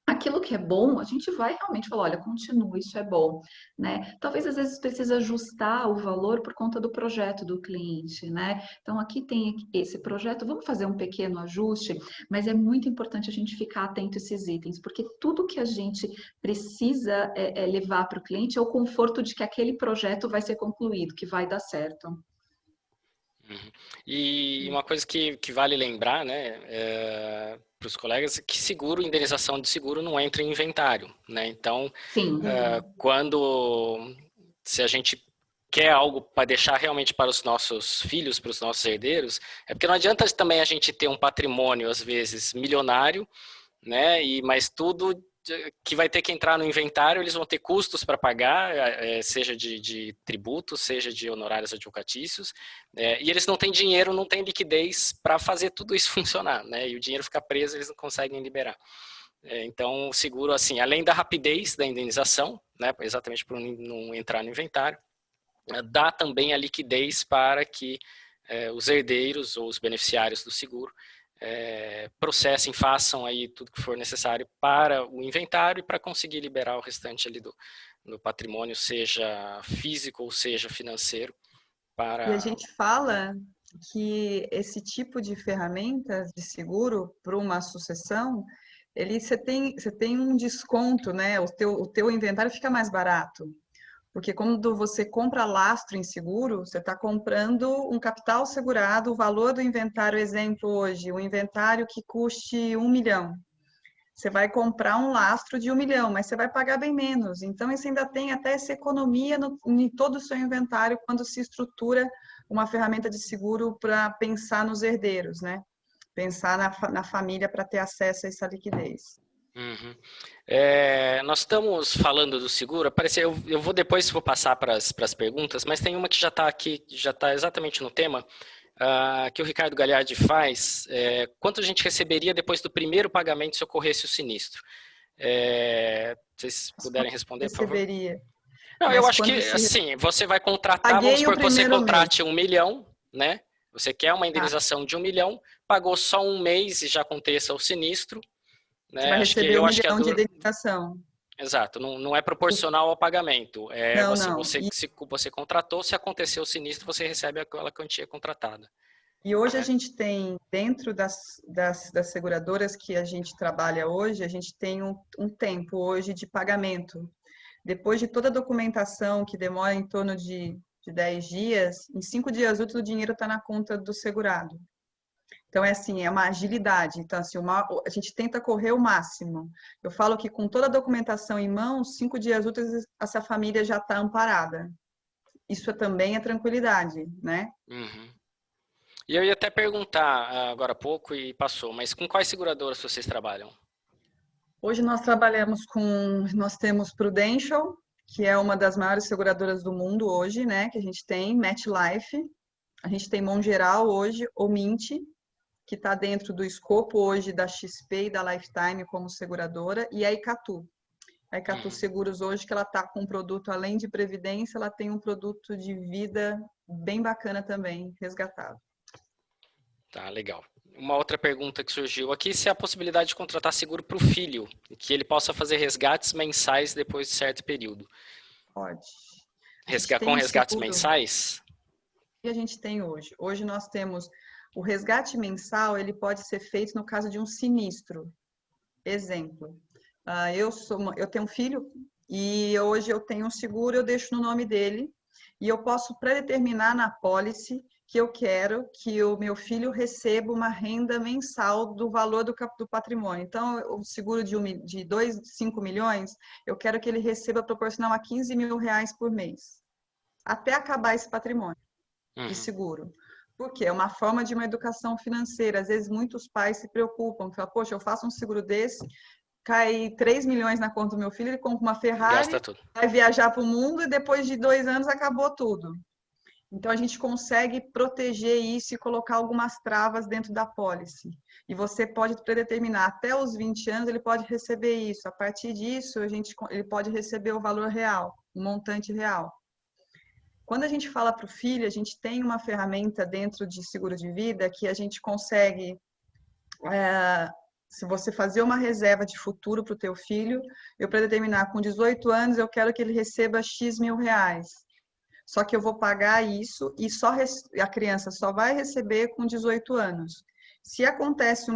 S2: aquilo que é bom, a gente vai realmente falar, olha, continua, isso é bom, né? Talvez às vezes precisa ajustar o valor por conta do projeto do cliente, né? Então aqui tem esse projeto, vamos fazer um pequeno ajuste, mas é muito importante a gente ficar atento a esses itens, porque tudo que a gente precisa levar para o cliente é o conforto de que aquele projeto vai ser concluído, que vai dar certo.
S1: Uhum. E uma coisa que vale lembrar, né, para os colegas, é que seguro, indenização de seguro não entra em inventário, né? Então,
S2: Sim.
S1: se a gente quer algo para deixar realmente para os nossos filhos, para os nossos herdeiros, é porque não adianta também a gente ter um patrimônio, às vezes, milionário, né? Mas tudo que vai ter que entrar no inventário, eles vão ter custos para pagar, seja de tributos, seja de honorários advocatícios, e eles não têm dinheiro, não têm liquidez para fazer tudo isso funcionar, né? E o dinheiro fica preso, eles não conseguem liberar. Então, o seguro, assim, além da rapidez da indenização, né, exatamente por não entrar no inventário, dá também a liquidez para que os herdeiros ou os beneficiários do seguro processem, façam aí tudo que for necessário para o inventário e para conseguir liberar o restante ali do patrimônio, seja físico ou seja financeiro.
S3: E a gente fala que esse tipo de ferramentas de seguro para uma sucessão, você tem um desconto, né? O teu inventário fica mais barato. Porque quando você compra lastro em seguro, você está comprando um capital segurado, o valor do inventário, exemplo hoje, um inventário que custe 1 milhão. Você vai comprar um lastro de 1 milhão, mas você vai pagar bem menos. Então, isso ainda tem até essa economia em todo o seu inventário quando se estrutura uma ferramenta de seguro para pensar nos herdeiros, né? Pensar na família para ter acesso a essa liquidez.
S1: Uhum. Nós estamos falando do seguro, eu vou passar para as perguntas, mas tem uma que já está aqui, já está exatamente no tema, que o Ricardo Gagliardi faz, quanto a gente receberia depois do primeiro pagamento se ocorresse o sinistro? Vocês puderem responder, por favor?
S3: Receberia.
S1: Não, eu acho que, assim, você vai contratar, vamos supor que você contrate 1 milhão, né? Você quer uma indenização de 1 milhão, pagou só um mês e já aconteça o sinistro, né?
S3: Você vai receber 1 milhão de indenização.
S1: Exato, não é proporcional ao pagamento.
S3: Não.
S1: Se você contratou, se acontecer o sinistro, você recebe aquela quantia contratada.
S3: E hoje a gente tem, dentro das seguradoras que a gente trabalha hoje, a gente tem um tempo hoje de pagamento. Depois de toda a documentação, que demora em torno de de 10 dias, em 5 dias úteis o dinheiro está na conta do segurado. Então, é assim, é uma agilidade. Então, assim, a gente tenta correr o máximo. Eu falo que com toda a documentação em mãos, 5 dias úteis, essa família já está amparada. Isso também é tranquilidade, né?
S1: Uhum. E eu ia até perguntar agora há pouco e passou, mas com quais seguradoras vocês trabalham?
S3: Hoje nós temos Prudential, que é uma das maiores seguradoras do mundo hoje, né? Que a gente tem, MetLife, a gente tem Mongeral hoje, o Mint, que está dentro do escopo hoje da XP e da Lifetime como seguradora, e a Icatu. A Icatu Seguros hoje, que ela está com um produto, além de previdência, ela tem um produto de vida bem bacana também, resgatado.
S1: Tá, legal. Uma outra pergunta que surgiu aqui, se há a possibilidade de contratar seguro para o filho, que ele possa fazer resgates mensais depois de certo período.
S3: Pode.
S1: Com resgates mensais?
S3: O que a gente tem hoje? Hoje nós temos o resgate mensal, ele pode ser feito no caso de um sinistro. Exemplo, eu tenho um filho e hoje eu tenho um seguro, eu deixo no nome dele e eu posso predeterminar na pólice que eu quero que o meu filho receba uma renda mensal do valor do patrimônio. Então, o seguro de 5 milhões, eu quero que ele receba proporcional a 15 mil reais por mês, até acabar esse patrimônio de seguro. Porque é uma forma de uma educação financeira. Às vezes, muitos pais se preocupam, falam, poxa, eu faço um seguro desse, cai 3 milhões na conta do meu filho, ele compra uma Ferrari, vai viajar para o mundo e depois de 2 anos acabou tudo. Então, a gente consegue proteger isso e colocar algumas travas dentro da pólice. E você pode predeterminar, até os 20 anos ele pode receber isso. A partir disso, ele pode receber o valor real, o montante real. Quando a gente fala para o filho, a gente tem uma ferramenta dentro de seguro de vida que a gente consegue, se você fazer uma reserva de futuro para o teu filho, eu predeterminar com 18 anos, eu quero que ele receba X mil reais. Só que eu vou pagar isso e a criança só vai receber com 18 anos. Se acontece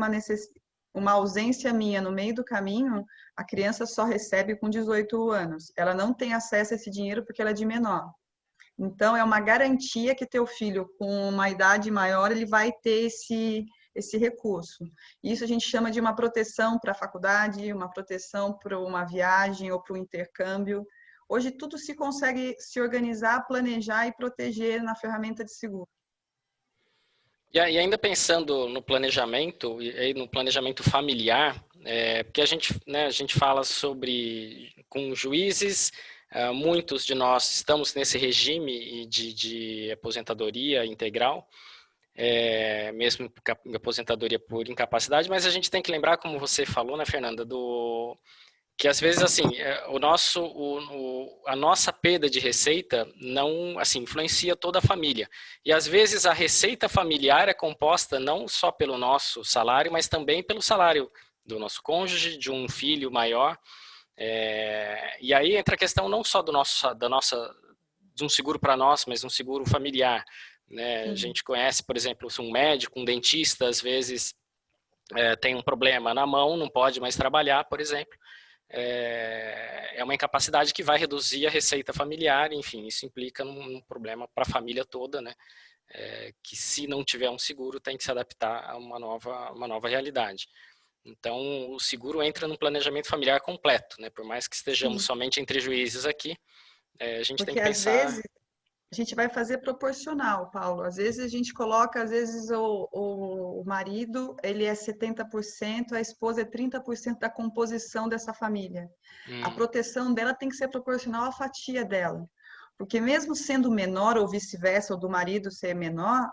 S3: uma ausência minha no meio do caminho, a criança só recebe com 18 anos. Ela não tem acesso a esse dinheiro porque ela é de menor. Então, é uma garantia que teu filho, com uma idade maior, ele vai ter esse recurso. Isso a gente chama de uma proteção para a faculdade, uma proteção para uma viagem ou para o intercâmbio. Hoje, tudo se consegue se organizar, planejar e proteger na ferramenta de seguro.
S1: E ainda pensando no planejamento, e no planejamento familiar, porque a gente fala com juízes, muitos de nós estamos nesse regime de aposentadoria integral, mesmo aposentadoria por incapacidade, mas a gente tem que lembrar, como você falou, né, Fernanda, que às vezes assim a nossa perda de receita não assim influencia toda a família, e às vezes a receita familiar é composta não só pelo nosso salário, mas também pelo salário do nosso cônjuge, de um filho maior, e aí entra a questão não só de um seguro para nós, mas um seguro familiar, né? A gente conhece, por exemplo, um médico, um dentista, às vezes tem um problema na mão, não pode mais trabalhar, por exemplo. É uma incapacidade que vai reduzir a receita familiar, enfim, isso implica num problema para a família toda, né? Que se não tiver um seguro tem que se adaptar a uma nova realidade. Então, o seguro entra no planejamento familiar completo, né? Por mais que estejamos somente entre juízes aqui, a gente tem que pensar...
S3: Porque às vezes a gente vai fazer proporcional, Paulo. Às vezes a gente coloca, às vezes o marido, ele é 70%, a esposa é 30% da composição dessa família. A proteção dela tem que ser proporcional à fatia dela. Porque mesmo sendo menor ou vice-versa, ou do marido ser menor,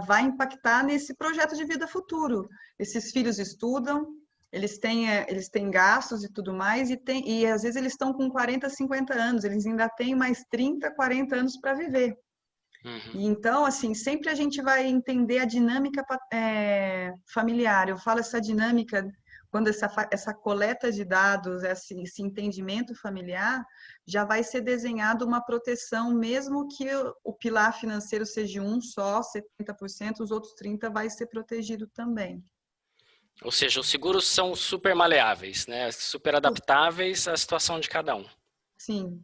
S3: vai impactar nesse projeto de vida futuro. Esses filhos estudam, eles têm gastos e tudo mais, e às vezes eles estão com 40, 50 anos, eles ainda têm mais 30, 40 anos para viver. E então, assim, sempre a gente vai entender a dinâmica familiar. Eu falo essa dinâmica, quando essa coleta de dados, esse entendimento familiar, já vai ser desenhado uma proteção, mesmo que o pilar financeiro seja um só, 70%, os outros 30% vai ser protegido também.
S1: Ou seja, os seguros são super maleáveis, né? Super adaptáveis à situação de cada um.
S3: Sim.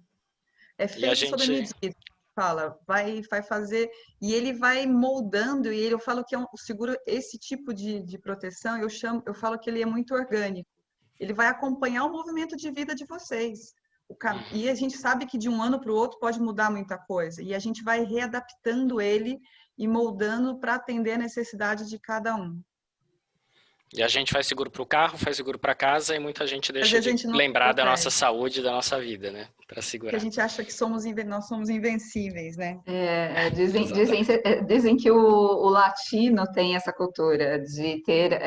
S3: É feito sob medida. fala, vai fazer, e ele vai moldando, e eu falo que o seguro, esse tipo de proteção, eu falo que ele é muito orgânico. Ele vai acompanhar o movimento de vida de vocês. E a gente sabe que de um ano para o outro pode mudar muita coisa, e a gente vai readaptando ele e moldando para atender a necessidade de cada um.
S1: E a gente faz seguro para o carro, faz seguro para casa, e muita gente deixa de
S3: gente não
S1: lembrar da
S3: protege.
S1: nossa saúde, da nossa vida, né? Para
S3: Que
S1: segurar.
S3: a gente acha que nós somos invencíveis, né?
S2: Dizem que o latino tem essa cultura de ter.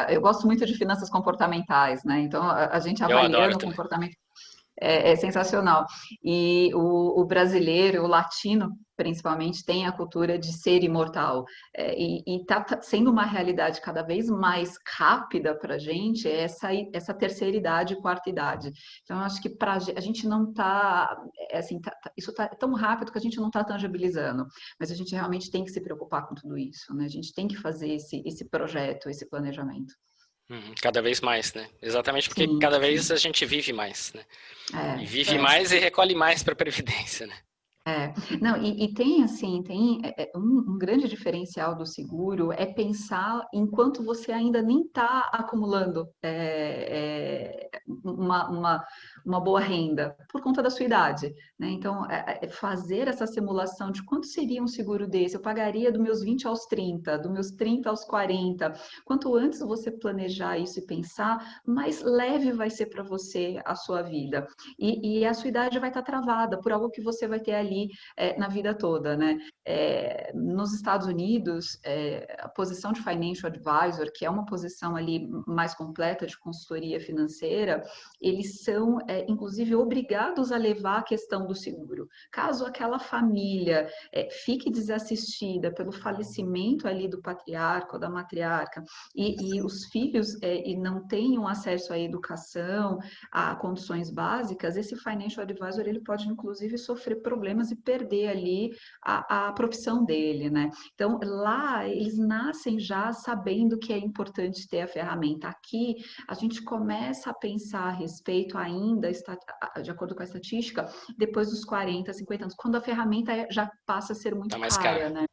S2: Eu gosto muito de finanças comportamentais, né? Então, a gente
S1: Eu adoro
S2: avaliando o
S1: também.
S2: comportamento é sensacional. E o brasileiro, o latino, principalmente, tem a cultura de ser imortal. E está sendo uma realidade cada vez mais rápida para a gente essa terceira idade, quarta idade. Então, eu acho que a gente não está... Assim, isso está tão rápido que a gente não está tangibilizando. Mas a gente realmente tem que se preocupar com tudo isso, né? A gente tem que fazer esse projeto, esse planejamento.
S1: Cada vez mais, né? Exatamente porque
S2: Sim,
S1: cada vez
S2: sim.
S1: a gente vive mais, né? E vive
S2: É.
S1: mais e recolhe mais para a Previdência, né?
S2: Não, e tem assim, um grande diferencial do seguro é pensar enquanto você ainda nem está acumulando uma boa renda por conta da sua idade, né? Então, fazer essa simulação de quanto seria um seguro desse, eu pagaria dos meus 20 aos 30, dos meus 30 aos 40. Quanto antes você planejar isso e pensar, mais leve vai ser para você a sua vida. E a sua idade vai estar travada por algo que você vai ter ali na vida toda, né? Nos Estados Unidos, a posição de Financial Advisor, que é uma posição ali mais completa de consultoria financeira, eles são, inclusive, obrigados a levar a questão do seguro. Caso aquela família fique desassistida pelo falecimento ali do patriarca ou da matriarca e os filhos e não tenham acesso à educação, a condições básicas, esse Financial Advisor ele pode, inclusive, sofrer problemas e perder ali a profissão dele, né? Então, lá, eles nascem já sabendo que é importante ter a ferramenta. Aqui, a gente começa a pensar a respeito ainda, de acordo com a estatística, depois dos 40, 50 anos, quando a ferramenta já passa a ser muito
S1: Tá mais
S2: cara,
S1: caro.
S2: né?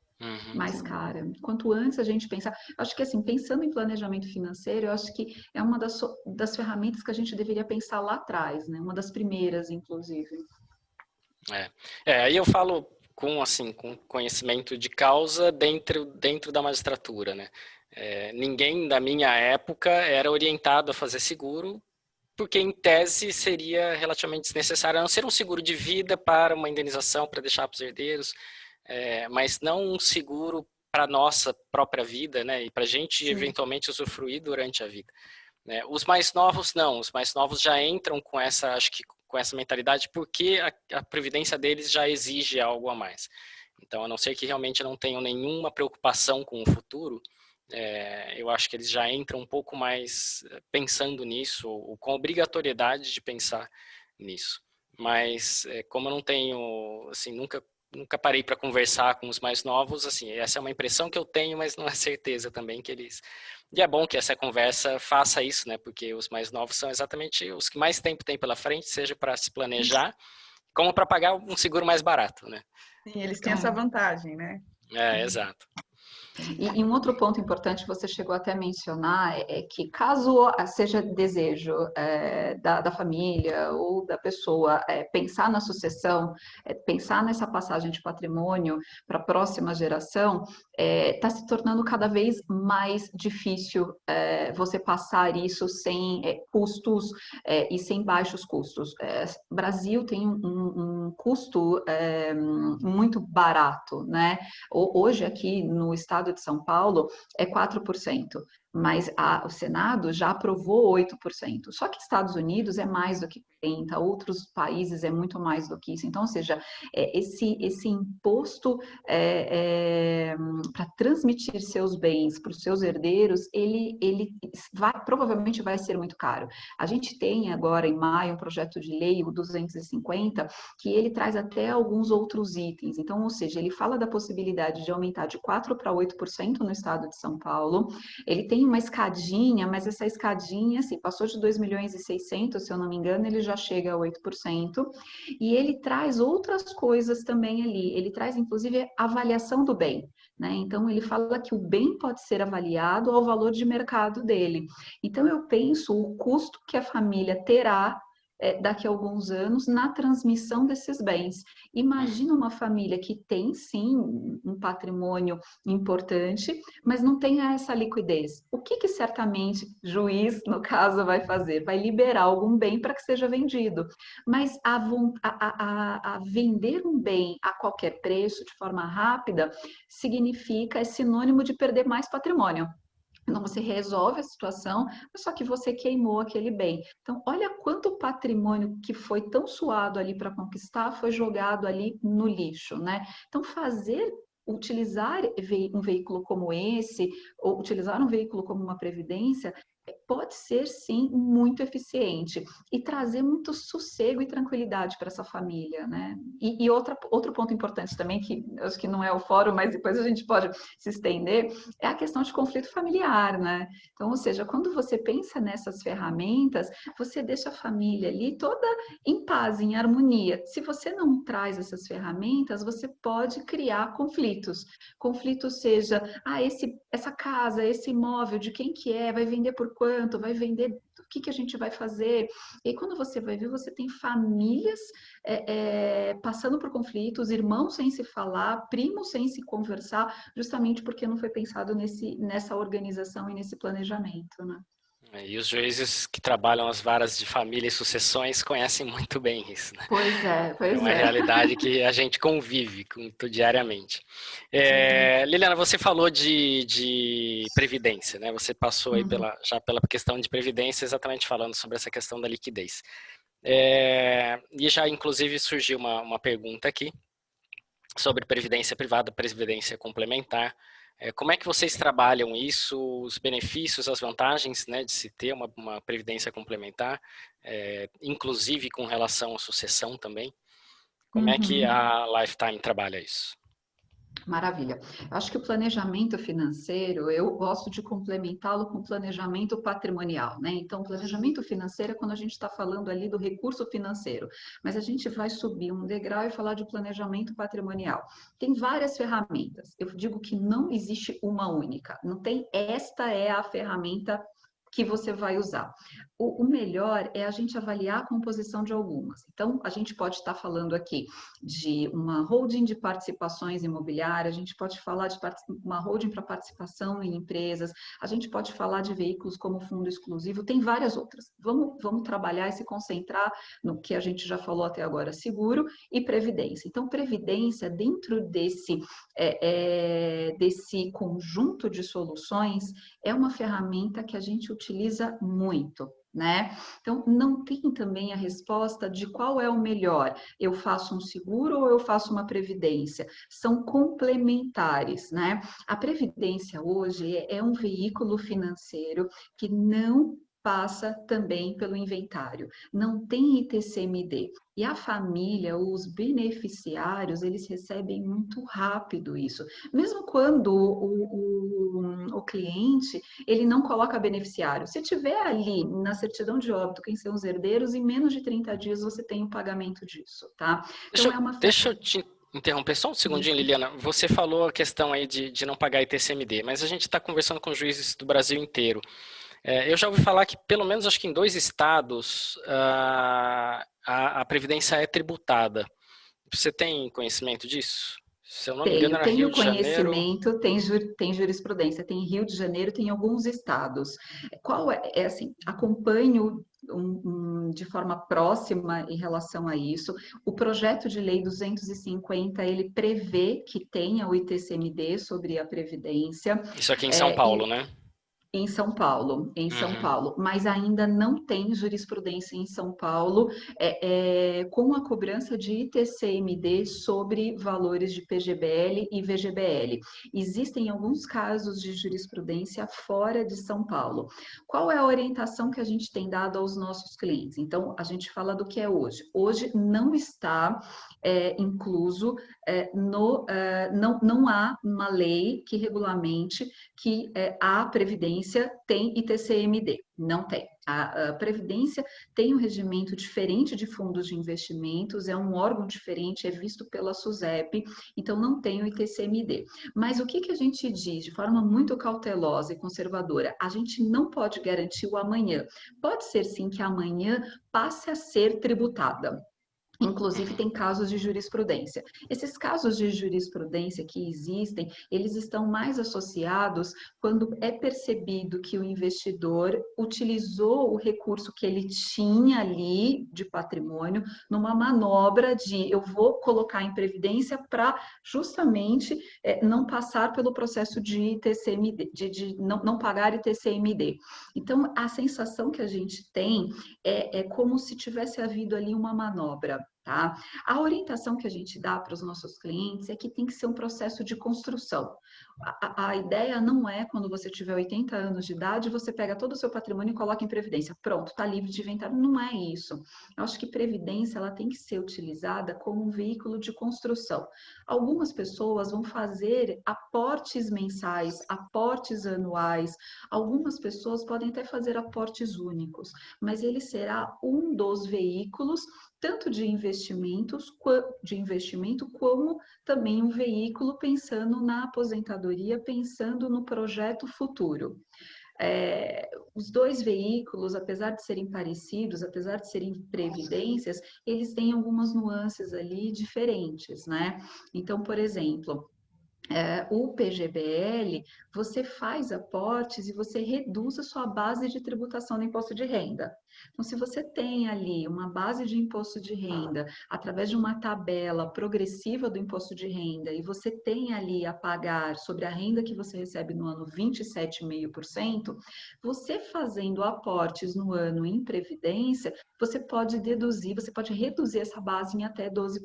S2: Mais cara. Quanto antes a gente pensar, acho que assim, pensando em planejamento financeiro, eu acho que é uma das ferramentas que a gente deveria pensar lá atrás, né? Uma das primeiras, inclusive.
S1: Aí eu falo com conhecimento de causa dentro da magistratura, né? Ninguém da minha época era orientado a fazer seguro, porque em tese seria relativamente desnecessário, a não ser um seguro de vida para uma indenização, para deixar para os herdeiros, mas não um seguro para a nossa própria vida, né? E para a gente eventualmente usufruir durante a vida. Né? Os mais novos não, os mais novos já entram com essa, acho que com essa mentalidade, porque a previdência deles já exige algo a mais. Então, a não ser que realmente não tenham nenhuma preocupação com o futuro, eu acho que eles já entram um pouco mais pensando nisso, ou com obrigatoriedade de pensar nisso. Mas, como eu não tenho, assim, nunca parei para conversar com os mais novos, assim, essa é uma impressão que eu tenho, mas não é certeza também que eles... E é bom que essa conversa faça isso, né? Porque os mais novos são exatamente os que mais tempo tem pela frente, seja para se planejar, como para pagar um seguro mais barato, né?
S3: Sim, eles têm essa vantagem, né?
S1: Exato.
S2: E um outro ponto importante que você chegou até a mencionar é que caso seja desejo da família ou da pessoa pensar na sucessão, pensar nessa passagem de patrimônio para a próxima geração, está se tornando cada vez mais difícil você passar isso sem custos e sem baixos custos. O Brasil tem um custo muito barato, né? Hoje aqui no estado de São Paulo é 4%, mas o Senado já aprovou 8%. Só que Estados Unidos é mais do que 40%, outros países é muito mais do que isso. Então, ou seja, esse imposto para transmitir seus bens para os seus herdeiros, ele provavelmente vai ser muito caro. A gente tem agora em maio um projeto de lei, o 250, que ele traz até alguns outros itens. Então, ou seja, ele fala da possibilidade de aumentar de 4% para 8% no estado de São Paulo. Ele tem tem uma escadinha, mas essa escadinha, assim, passou de 2.600.000, se eu não me engano, ele já chega a 8%, e ele traz outras coisas também ali, ele traz, inclusive, a avaliação do bem, né? Então, ele fala que o bem pode ser avaliado ao valor de mercado dele. Então, eu penso o custo que a família terá daqui a alguns anos na transmissão desses bens. Imagina uma família que tem, sim, um patrimônio importante, mas não tem essa liquidez. O que certamente juiz, no caso, vai fazer? Vai liberar algum bem para que seja vendido. Mas a vender um bem a qualquer preço, de forma rápida, é sinônimo de perder mais patrimônio. Então, você resolve a situação, mas só que você queimou aquele bem. Então, olha quanto patrimônio que foi tão suado ali para conquistar, foi jogado ali no lixo, né? Então, utilizar um veículo como esse, ou utilizar um veículo como uma previdência, pode ser, sim, muito eficiente e trazer muito sossego e tranquilidade para essa família, né? E outro ponto importante também, que eu acho que não é o fórum, mas depois a gente pode se estender, é a questão de conflito familiar, né? Então, ou seja, quando você pensa nessas ferramentas, você deixa a família ali toda em paz, em harmonia. Se você não traz essas ferramentas, você pode criar conflitos. Conflito seja, essa casa, esse imóvel, de quem que é, vai vender por quanto, vai vender, o que a gente vai fazer? E aí, quando você vai ver, você tem famílias passando por conflitos, irmãos sem se falar, primos sem se conversar, justamente porque não foi pensado nessa organização e nesse planejamento, né?
S1: E os juízes que trabalham as varas de família e sucessões conhecem muito bem isso, né?
S2: Pois é,
S1: É
S2: pois
S1: uma
S2: é.
S1: realidade que a gente convive diariamente. Liliana, você falou de previdência, né? Você passou aí já pela questão de previdência, exatamente falando sobre essa questão da liquidez. E já, inclusive, surgiu uma pergunta aqui sobre previdência privada, previdência complementar. Como é que vocês trabalham isso, os benefícios, as vantagens, né, de se ter uma previdência complementar, inclusive com relação à sucessão também? Como é que a Lifetime trabalha isso?
S2: Maravilha. Eu acho que o planejamento financeiro, eu gosto de complementá-lo com o planejamento patrimonial, né? Então, planejamento financeiro é quando a gente está falando ali do recurso financeiro, mas a gente vai subir um degrau e falar de planejamento patrimonial. Tem várias ferramentas. Eu digo que não existe uma única. Não tem, esta é a ferramenta que você vai usar. O melhor é a gente avaliar a composição de algumas. Então, a gente pode estar falando aqui de uma holding de participações imobiliárias, a gente pode falar de uma holding para participação em empresas, a gente pode falar de veículos como fundo exclusivo, tem várias outras. Vamos trabalhar e se concentrar no que a gente já falou até agora, seguro e previdência. Então, previdência, dentro desse conjunto de soluções, é uma ferramenta que a gente utiliza muito, né? Então, não tem também a resposta de qual é o melhor. Eu faço um seguro ou eu faço uma previdência? São complementares, né? A previdência hoje é um veículo financeiro que não passa também pelo inventário, não tem ITCMD. E a família, os beneficiários, eles recebem muito rápido isso. Mesmo quando o cliente, ele não coloca beneficiário. Se tiver ali na certidão de óbito quem são os herdeiros, em menos de 30 dias você tem o pagamento disso, tá? Então,
S1: Deixa eu te interromper só um segundinho, Liliana. Você falou a questão aí de não pagar ITCMD, mas a gente está conversando com juízes do Brasil inteiro. Eu já ouvi falar que, pelo menos, acho que em 2 estados, a Previdência é tributada. Você tem conhecimento disso? Se eu não me engano, era Rio
S2: Tenho
S1: de Janeiro.
S2: conhecimento, tem jurisprudência, tem Rio de Janeiro, tem alguns estados. Assim, acompanho de forma próxima em relação a isso. O projeto de lei 250, ele prevê que tenha o ITCMD sobre a Previdência.
S1: Isso aqui em São Paulo, né?
S2: Em São Paulo, mas ainda não tem jurisprudência em São Paulo com a cobrança de ITCMD sobre valores de PGBL e VGBL. Existem alguns casos de jurisprudência fora de São Paulo. Qual é a orientação que a gente tem dado aos nossos clientes? Então, a gente fala do que é hoje. Hoje não está incluso, não há uma lei que regulamente que a Previdência Previdência tem ITCMD. Não tem. A Previdência tem um regimento diferente de fundos de investimentos, é um órgão diferente, é visto pela SUSEP, então não tem o ITCMD. Mas o que a gente diz de forma muito cautelosa e conservadora? A gente não pode garantir o amanhã. Pode ser sim que amanhã passe a ser tributada. Inclusive, tem casos de jurisprudência. Esses casos de jurisprudência que existem, eles estão mais associados quando é percebido que o investidor utilizou o recurso que ele tinha ali de patrimônio numa manobra de eu vou colocar em previdência para justamente não passar pelo processo de ITCMD, de não pagar ITCMD. Então, a sensação que a gente tem é como se tivesse havido ali uma manobra. Tá? A orientação que a gente dá para os nossos clientes é que tem que ser um processo de construção. A ideia não é quando você tiver 80 anos de idade, você pega todo o seu patrimônio e coloca em previdência. Pronto, está livre de inventário. Não é isso. Eu acho que previdência ela tem que ser utilizada como um veículo de construção. Algumas pessoas vão fazer aportes mensais, aportes anuais. Algumas pessoas podem até fazer aportes únicos, mas ele será um dos veículos tanto de investimento como também um veículo pensando na aposentadoria, pensando no projeto futuro. Os dois veículos, apesar de serem parecidos, apesar de serem previdências, eles têm algumas nuances ali diferentes, né? Então, por exemplo, o PGBL, você faz aportes e você reduz a sua base de tributação do imposto de renda. Então, se você tem ali uma base de imposto de renda através de uma tabela progressiva do imposto de renda e você tem ali a pagar sobre a renda que você recebe no ano 27,5%, você fazendo aportes no ano em previdência, você pode deduzir, você pode reduzir essa base em até 12%.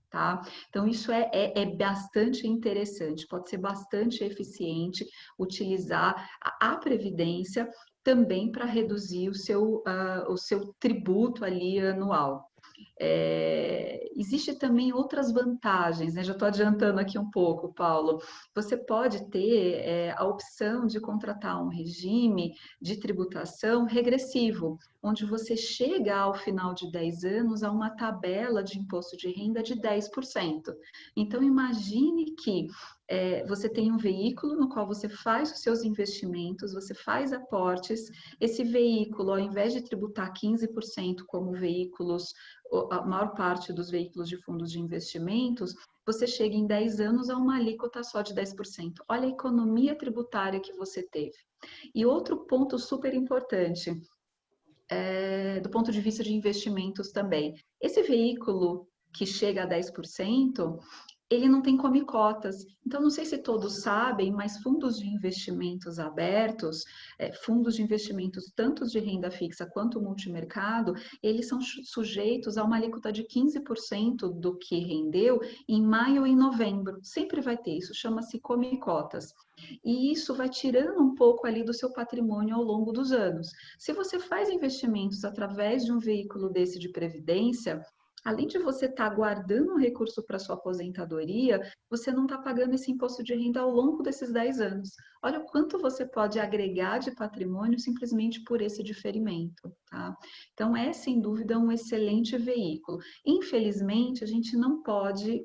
S2: Tá? Então, isso é bastante interessante, pode ser bastante eficiente utilizar a previdência também para reduzir o seu tributo ali anual. Existe também outras vantagens, né? Já estou adiantando aqui um pouco, Paulo. Você pode ter a opção de contratar um regime de tributação regressivo, onde você chega ao final de 10 anos a uma tabela de imposto de renda de 10%. Então, imagine que você tem um veículo no qual você faz os seus investimentos, você faz aportes, esse veículo, ao invés de tributar 15% como veículos, a maior parte dos veículos de fundos de investimentos, você chega em 10 anos a uma alíquota só de 10%. Olha a economia tributária que você teve. E outro ponto super importante, do ponto de vista de investimentos também, esse veículo que chega a 10%, ele não tem come-cotas. Então, não sei se todos sabem, mas fundos de investimentos abertos, fundos de investimentos tanto de renda fixa quanto multimercado, eles são sujeitos a uma alíquota de 15% do que rendeu em maio e novembro. Sempre vai ter isso, chama-se come-cotas. E isso vai tirando um pouco ali do seu patrimônio ao longo dos anos. Se você faz investimentos através de um veículo desse de previdência, além de você estar guardando um recurso para sua aposentadoria, você não está pagando esse imposto de renda ao longo desses 10 anos. Olha o quanto você pode agregar de patrimônio simplesmente por esse diferimento, tá? Então, é sem dúvida um excelente veículo. Infelizmente, a gente não pode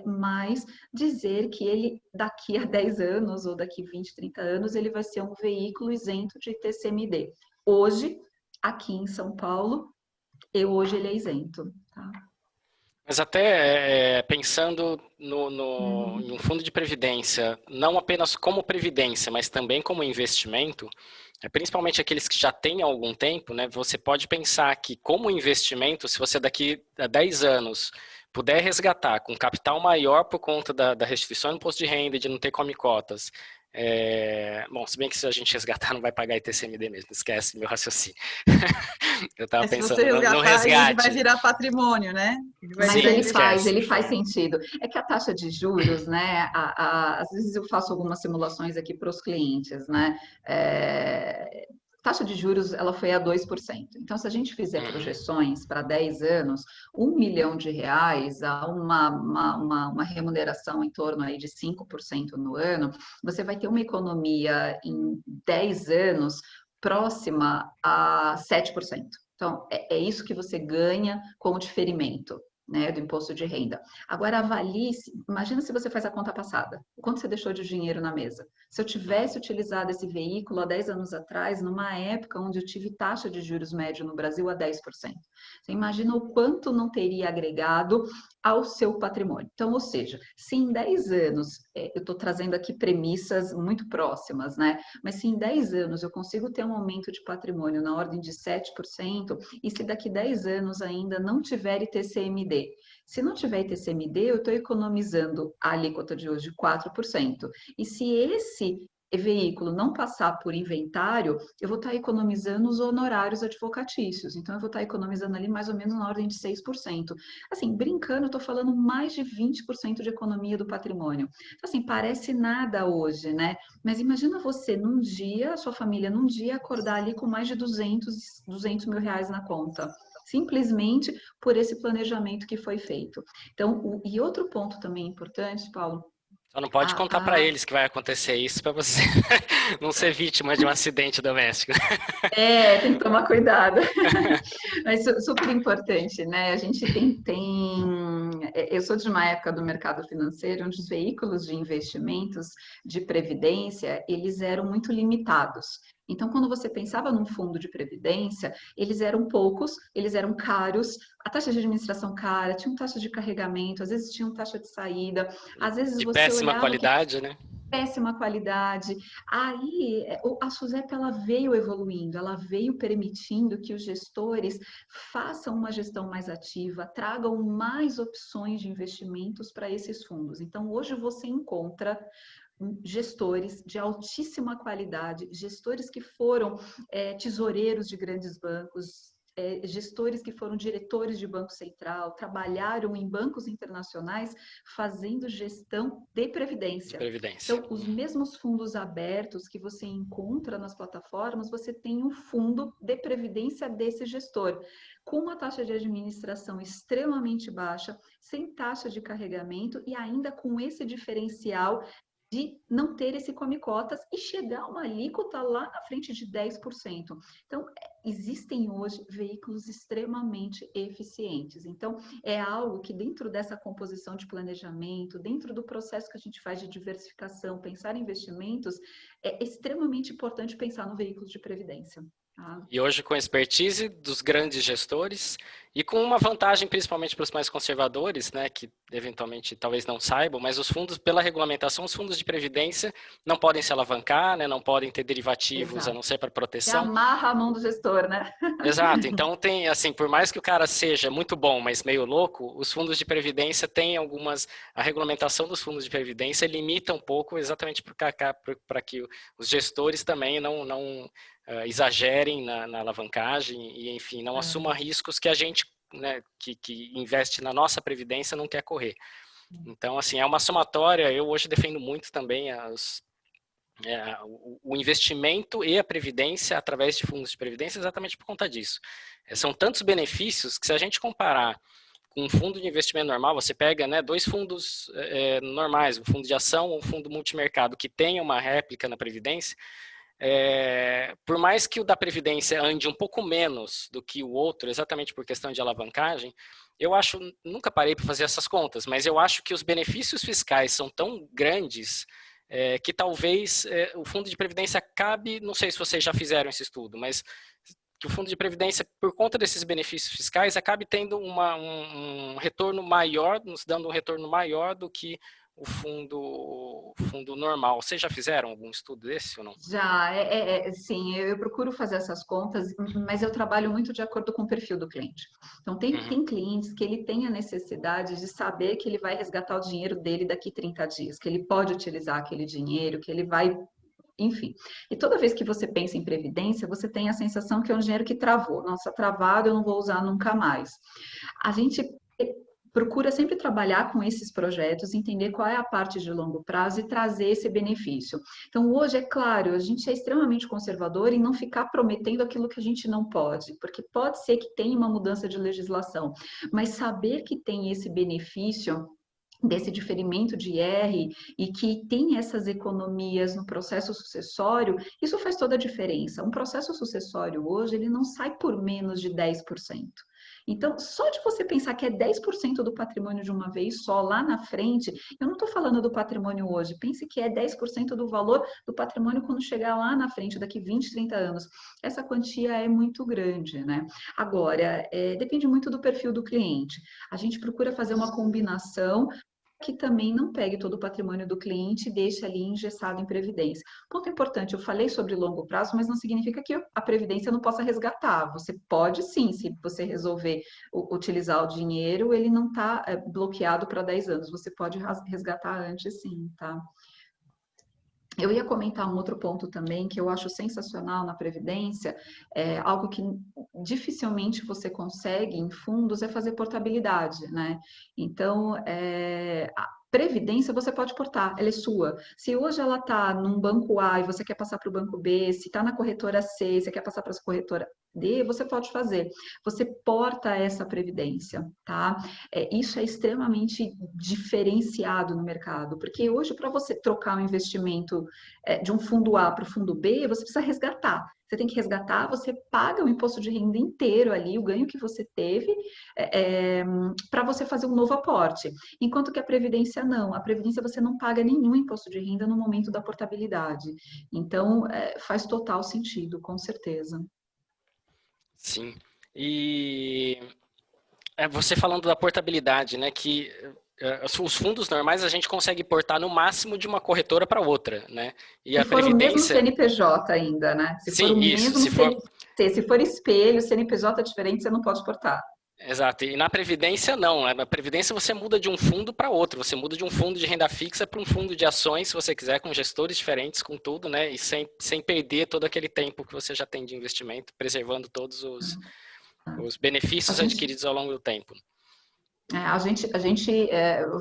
S2: mais dizer que ele, daqui a 10 anos ou daqui 20, 30 anos, ele vai ser um veículo isento de ITCMD. Hoje, aqui em São Paulo, hoje ele é isento. Tá?
S1: Mas até pensando em um fundo de previdência, não apenas como previdência, mas também como investimento, principalmente aqueles que já têm algum tempo, né, você pode pensar que como investimento, se você daqui a 10 anos puder resgatar com capital maior por conta da restituição do imposto de renda e de não ter come-cotas, bom, se bem que se a gente resgatar não vai pagar ITCMD mesmo, esquece meu raciocínio. Eu estava pensando no resgate.
S3: Ele vai virar patrimônio, né?
S2: Mas ele faz sentido. É que a taxa de juros, né? Às vezes eu faço algumas simulações aqui para os clientes, né? taxa de juros ela foi a 2%. Então, se a gente fizer projeções para 10 anos, R$ 1 milhão a uma remuneração em torno aí de 5% no ano, você vai ter uma economia em 10 anos próxima a 7%. Então, é isso que você ganha com o diferimento, né, do imposto de renda. Agora, avalie, imagina se você faz a conta passada. Quanto você deixou de dinheiro na mesa? Se eu tivesse utilizado esse veículo há 10 anos atrás, numa época onde eu tive taxa de juros médio no Brasil a 10%. Você imagina o quanto não teria agregado ao seu patrimônio. Então, ou seja, se em 10 anos, eu estou trazendo aqui premissas muito próximas, né? Mas se em 10 anos eu consigo ter um aumento de patrimônio na ordem de 7%, e se daqui 10 anos ainda não tiver ITCMD, se não tiver ITCMD, eu estou economizando a alíquota de hoje de 4%. E se esse veículo não passar por inventário, eu vou estar economizando os honorários advocatícios. Então, eu vou estar economizando ali mais ou menos na ordem de 6%. Assim, brincando, eu estou falando mais de 20% de economia do patrimônio. Então, assim, parece nada hoje, né? Mas imagina você, num dia, a sua família, num dia, acordar ali com mais de 200 mil reais na conta. Simplesmente por esse planejamento que foi feito. Então, e outro ponto também importante, Paulo.
S1: Só não pode contar para eles que vai acontecer isso para você não ser vítima de um acidente doméstico.
S2: Tem que tomar cuidado. Mas super importante, né? A gente eu sou de uma época do mercado financeiro onde os veículos de investimentos de previdência, eles eram muito limitados. Então, quando você pensava num fundo de previdência, eles eram poucos, eles eram caros, a taxa de administração cara, tinha taxa de carregamento, às vezes tinha taxa de saída, às vezes
S1: de
S2: você
S1: péssima
S2: olhava
S1: qualidade, né?
S2: Péssima qualidade. Aí, a SUSEP, ela veio evoluindo, ela veio permitindo que os gestores façam uma gestão mais ativa, tragam mais opções de investimentos para esses fundos. Então, hoje você encontra gestores de altíssima qualidade, gestores que foram tesoureiros de grandes bancos, gestores que foram diretores de Banco Central, trabalharam em bancos internacionais fazendo gestão de previdência. Então, os mesmos fundos abertos que você encontra nas plataformas, você tem um fundo de previdência desse gestor, com uma taxa de administração extremamente baixa, sem taxa de carregamento e ainda com esse diferencial de não ter esse come-cotas e chegar a uma alíquota lá na frente de 10%. Então, existem hoje veículos extremamente eficientes. Então, é algo que dentro dessa composição de planejamento, dentro do processo que a gente faz de diversificação, pensar em investimentos, é extremamente importante pensar no veículo de previdência.
S1: E hoje com a expertise dos grandes gestores e com uma vantagem principalmente para os mais conservadores, né, que eventualmente talvez não saibam, mas os fundos, pela regulamentação, os fundos de previdência não podem se alavancar, né, não podem ter derivativos. Exato. A não ser para proteção.
S2: Você amarra a mão do gestor, né?
S1: Exato, então tem assim, por mais que o cara seja muito bom, mas meio louco, os fundos de previdência têm a regulamentação dos fundos de previdência limita um pouco exatamente para que os gestores também não exagerem na alavancagem e, enfim, não assuma riscos que a gente, né, que investe na nossa previdência não quer correr. Então, assim, é uma somatória. Eu hoje defendo muito também o investimento e a previdência através de fundos de previdência exatamente por conta disso. São tantos benefícios que se a gente comparar com um fundo de investimento normal, você pega, né, dois fundos normais, um fundo de ação ou um fundo multimercado que tenha uma réplica na previdência, por mais que o da Previdência ande um pouco menos do que o outro, exatamente por questão de alavancagem, eu acho, nunca parei para fazer essas contas, mas eu acho que os benefícios fiscais são tão grandes que talvez o fundo de Previdência acabe, não sei se vocês já fizeram esse estudo, mas que o fundo de Previdência, por conta desses benefícios fiscais, acabe tendo um retorno maior, nos dando um retorno maior do que o fundo normal. Vocês já fizeram algum estudo desse ou não?
S2: Já, sim, eu procuro fazer essas contas, mas eu trabalho muito de acordo com o perfil do cliente. Então, tem clientes que ele tem a necessidade de saber que ele vai resgatar o dinheiro dele daqui 30 dias, que ele pode utilizar aquele dinheiro, que ele vai... Enfim, e toda vez que você pensa em previdência, você tem a sensação que é um dinheiro que travou. Nossa, travado, eu não vou usar nunca mais. A gente procura sempre trabalhar com esses projetos, entender qual é a parte de longo prazo e trazer esse benefício. Então, hoje, é claro, a gente é extremamente conservador em não ficar prometendo aquilo que a gente não pode, porque pode ser que tenha uma mudança de legislação, mas saber que tem esse benefício desse diferimento de IR e que tem essas economias no processo sucessório, isso faz toda a diferença. Um processo sucessório hoje, ele não sai por menos de 10%. Então, só de você pensar que é 10% do patrimônio de uma vez só, lá na frente, eu não estou falando do patrimônio hoje, pense que é 10% do valor do patrimônio quando chegar lá na frente, daqui 20, 30 anos. Essa quantia é muito grande, né? Agora, depende muito do perfil do cliente. A gente procura fazer uma combinação que também não pegue todo o patrimônio do cliente e deixe ali engessado em previdência. Ponto importante, eu falei sobre longo prazo, mas não significa que a previdência não possa resgatar. Você pode sim, se você resolver utilizar o dinheiro, ele não está bloqueado para 10 anos. Você pode resgatar antes sim, tá? Eu ia comentar um outro ponto também que eu acho sensacional na Previdência, algo que dificilmente você consegue em fundos é fazer portabilidade, né? Então, a Previdência você pode portar, ela é sua. Se hoje ela está num banco A e você quer passar para o banco B, se está na corretora C e você quer passar para a corretora D, você pode fazer. Você porta essa Previdência, tá? Isso é extremamente diferenciado no mercado, porque hoje para você trocar um investimento de um fundo A para o fundo B, você precisa resgatar. Você tem que resgatar, você paga o imposto de renda inteiro ali, o ganho que você teve, para você fazer um novo aporte. Enquanto que a Previdência não. A Previdência você não paga nenhum imposto de renda no momento da portabilidade. Então, faz total sentido, com certeza.
S1: Sim. E você falando da portabilidade, né? Que os fundos normais a gente consegue portar no máximo de uma corretora para outra, né? E
S2: Se
S1: a
S2: for o mesmo
S1: previdência,
S2: CNPJ ainda, né? Se for
S1: sim,
S2: o
S1: isso.
S2: mesmo CNPJ, se for espelho, CNPJ diferente, você não pode exportar.
S1: Exato. E na previdência não. Na previdência você muda de um fundo para outro. Você muda de um fundo de renda fixa para um fundo de ações, se você quiser, com gestores diferentes, com tudo, né? E sem perder todo aquele tempo que você já tem de investimento, preservando todos os
S2: A
S1: benefícios
S2: gente,
S1: adquiridos ao longo do tempo.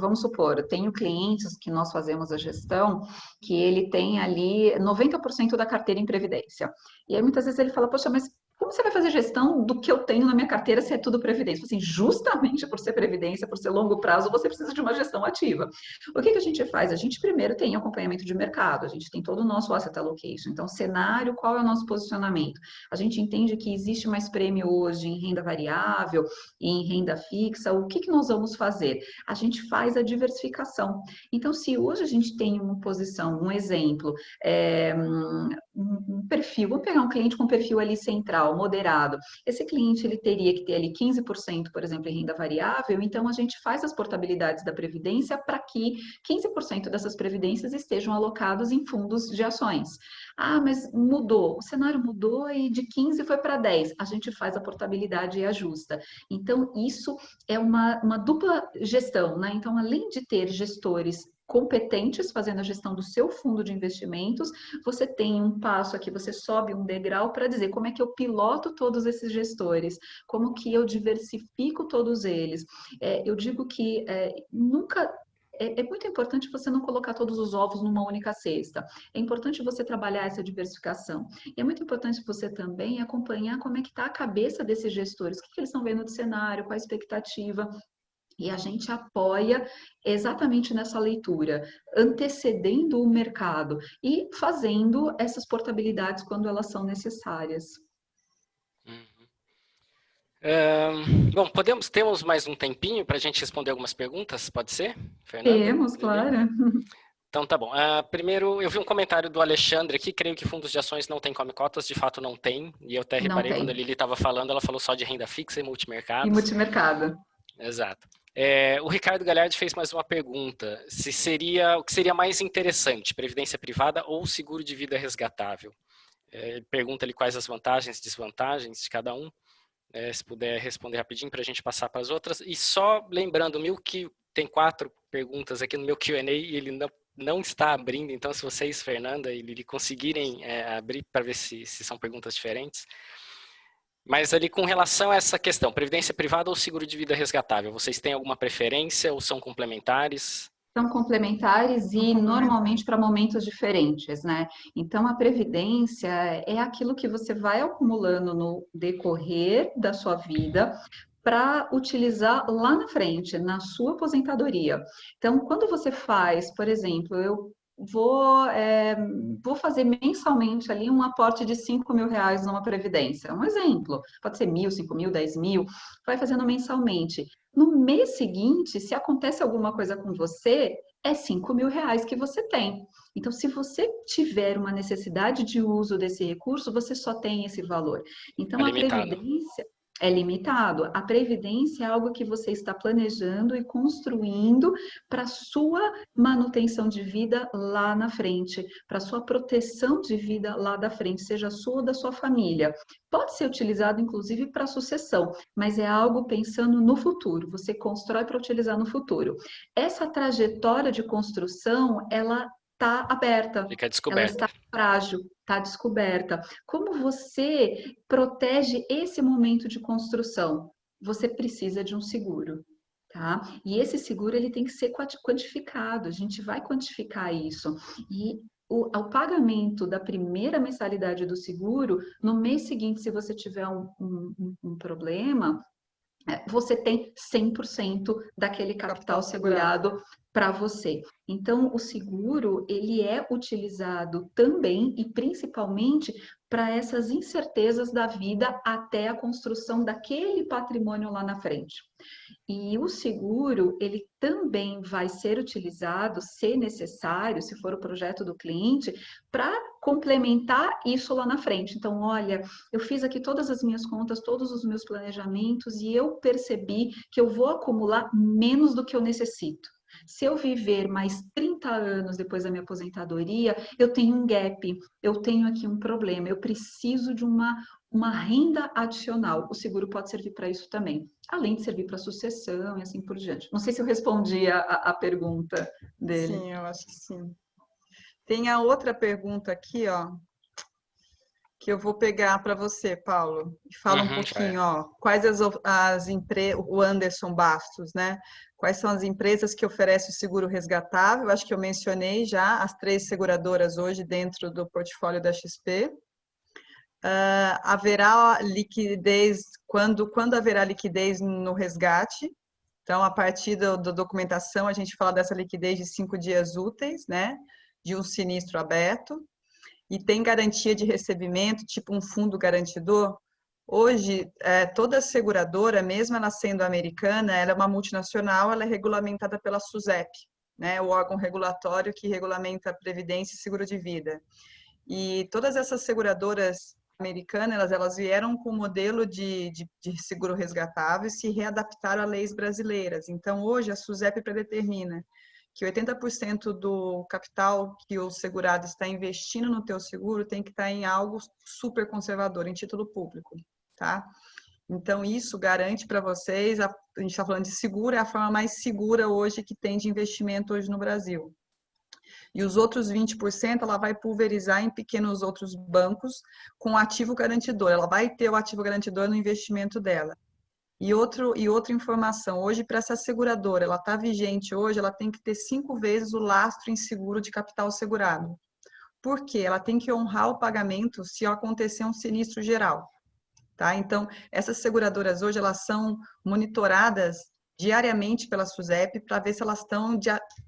S2: vamos supor, eu tenho clientes que nós fazemos a gestão, que ele tem ali 90% da carteira em previdência. E aí muitas vezes ele fala, poxa, mas como você vai fazer gestão do que eu tenho na minha carteira se é tudo previdência? Assim, justamente por ser previdência, por ser longo prazo, você precisa de uma gestão ativa. O que a gente faz? A gente primeiro tem acompanhamento de mercado, a gente tem todo o nosso asset allocation. Então, cenário, qual é o nosso posicionamento? A gente entende que existe mais prêmio hoje em renda variável, em renda fixa, o que nós vamos fazer? A gente faz a diversificação. Então, se hoje a gente tem uma posição, um exemplo, um perfil, vou pegar um cliente com perfil ali central, moderado, esse cliente ele teria que ter ali 15%, por exemplo, em renda variável, então a gente faz as portabilidades da Previdência para que 15% dessas previdências estejam alocados em fundos de ações. Ah, mas mudou, o cenário mudou e de 15 foi para 10, a gente faz a portabilidade e ajusta. Então, isso é uma dupla gestão, né? Então, além de ter gestores competentes fazendo a gestão do seu fundo de investimentos, você tem um passo aqui, você sobe um degrau para dizer como é que eu piloto todos esses gestores, como que eu diversifico todos eles. Eu digo que nunca é muito importante você não colocar todos os ovos numa única cesta. É importante você trabalhar essa diversificação. E é muito importante você também acompanhar como é que está a cabeça desses gestores, o que eles estão vendo de cenário, qual a expectativa. E a gente apoia exatamente nessa leitura, antecedendo o mercado e fazendo essas portabilidades quando elas são necessárias.
S1: Bom, temos mais um tempinho para a gente responder algumas perguntas, pode ser, Fernanda?
S2: Temos, claro.
S1: Então tá bom. Primeiro, eu vi um comentário do Alexandre aqui, creio que fundos de ações não tem come cotas, de fato não tem, e eu até reparei quando a Lili estava falando, ela falou só de renda fixa e
S2: E
S1: multimercados.
S2: multimercado.
S1: Exato. O Ricardo Galhardi fez mais uma pergunta, o que seria mais interessante, previdência privada ou seguro de vida resgatável? Ele pergunta ali quais as vantagens e desvantagens de cada um. Se puder responder rapidinho para a gente passar para as outras. E só lembrando, tem 4 perguntas aqui no meu Q&A e ele não está abrindo, então se vocês, Fernanda e Lili, conseguirem abrir para ver se são perguntas diferentes. Mas ali com relação a essa questão, previdência privada ou seguro de vida resgatável, vocês têm alguma preferência ou são complementares?
S2: São complementares e normalmente para momentos diferentes, né? Então, a previdência é aquilo que você vai acumulando no decorrer da sua vida para utilizar lá na frente, na sua aposentadoria. Então, quando você faz, por exemplo, eu vou fazer mensalmente ali um aporte de R$ 5.000 numa previdência. Um exemplo, pode ser 1.000, 5.000, 10.000, vai fazendo mensalmente. No mês seguinte, se acontece alguma coisa com você, é R$ 5.000 que você tem. Então, se você tiver uma necessidade de uso desse recurso, você só tem esse valor.
S1: É
S2: Então, a
S1: limitado.
S2: previdência é limitado. A previdência é algo que você está planejando e construindo para sua manutenção de vida lá na frente, para sua proteção de vida lá da frente, seja sua ou da sua família. Pode ser utilizado, inclusive, para sucessão, mas é algo pensando no futuro. Você constrói para utilizar no futuro. Essa trajetória de construção, ela está aberta,
S1: Fica
S2: ela
S1: descoberta.
S2: está frágil, está descoberta. Como você protege esse momento de construção? Você precisa de um seguro. Tá? E esse seguro ele tem que ser quantificado, a gente vai quantificar isso. E o pagamento da primeira mensalidade do seguro, no mês seguinte, se você tiver um problema, você tem 100% daquele capital segurado para você. Então, o seguro, ele é utilizado também e principalmente para essas incertezas da vida até a construção daquele patrimônio lá na frente. E o seguro, ele também vai ser utilizado, se necessário, se for o projeto do cliente, para complementar isso lá na frente. Então, olha, eu fiz aqui todas as minhas contas, todos os meus planejamentos e eu percebi que eu vou acumular menos do que eu necessito. Se eu viver mais 30 anos depois da minha aposentadoria, eu tenho um gap, eu tenho aqui um problema, eu preciso de uma renda adicional. O seguro pode servir para isso também, além de servir para sucessão e assim por diante. Não sei se eu respondi a pergunta dele.
S3: Sim, eu acho que sim. Tem a outra pergunta aqui, ó, que eu vou pegar para você, Paulo. E fala um pouquinho, ó, quais as empresas, o Anderson Bastos, né? Quais são as empresas que oferecem o seguro resgatável? Acho que eu mencionei já as 3 seguradoras hoje dentro do portfólio da XP. Haverá liquidez, quando haverá liquidez no resgate? Então, a partir da documentação, a gente fala dessa liquidez de 5 dias úteis, né? De um sinistro aberto. E tem garantia de recebimento, tipo um fundo garantidor? Hoje, toda seguradora, mesmo ela sendo americana, ela é uma multinacional, ela é regulamentada pela SUSEP, né? O órgão regulatório que regulamenta a previdência e seguro de vida. E todas essas seguradoras americanas, elas vieram com o modelo de seguro resgatável e se readaptaram a leis brasileiras. Então, hoje, a SUSEP predetermina que 80% do capital que o segurado está investindo no teu seguro tem que estar em algo super conservador, em título público, tá? Então, isso garante para vocês, a gente está falando de seguro, é a forma mais segura hoje que tem de investimento hoje no Brasil. E os outros 20% ela vai pulverizar em pequenos outros bancos com ativo garantidor. Ela vai ter o ativo garantidor no investimento dela. E outra informação, hoje para essa seguradora, ela está vigente hoje, ela tem que ter 5 vezes o lastro em seguro de capital segurado. Por quê? Ela tem que honrar o pagamento se acontecer um sinistro geral. Tá? Então, essas seguradoras hoje, elas são monitoradas diariamente pela SUSEP para ver se elas estão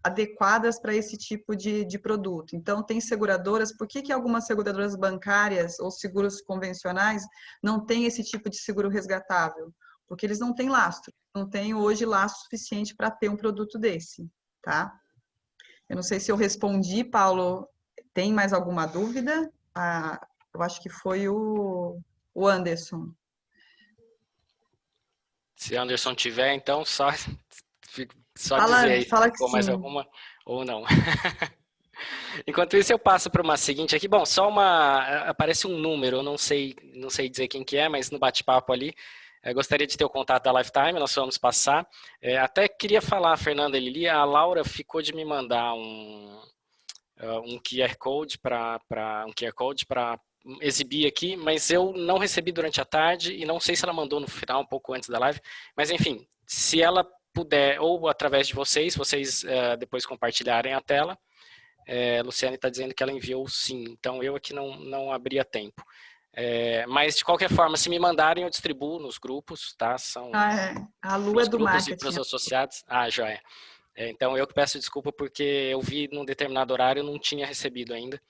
S3: adequadas para esse tipo de produto. Então, tem seguradoras, por que algumas seguradoras bancárias ou seguros convencionais não têm esse tipo de seguro resgatável? Porque eles não têm lastro, não têm hoje lastro suficiente para ter um produto desse, tá? Eu não sei se eu respondi, Paulo, tem mais alguma dúvida? Eu acho que foi o Anderson.
S1: Se Anderson tiver, então só
S3: Fala,
S1: dizer aí se
S3: fala que
S1: ficou mais
S3: sim.
S1: alguma ou não. Enquanto isso, eu passo para uma seguinte aqui. Bom, só aparece um número, eu não sei dizer quem que é, mas no bate-papo ali, gostaria de ter o contato da Lifetime, nós vamos passar. Até queria falar, Fernanda e Lili, a Laura ficou de me mandar um QR Code para exibir aqui, mas eu não recebi durante a tarde e não sei se ela mandou no final, um pouco antes da live, mas enfim, se ela puder, ou através de vocês depois compartilharem a tela. Luciane está dizendo que ela enviou sim, então eu aqui não abri a tempo. Mas de qualquer forma, se me mandarem, eu distribuo nos grupos, tá? São
S3: A Lu é do
S1: grupos e
S3: marketing.
S1: para os associados. Joia. Então eu que peço desculpa porque eu vi num determinado horário, eu não tinha recebido ainda.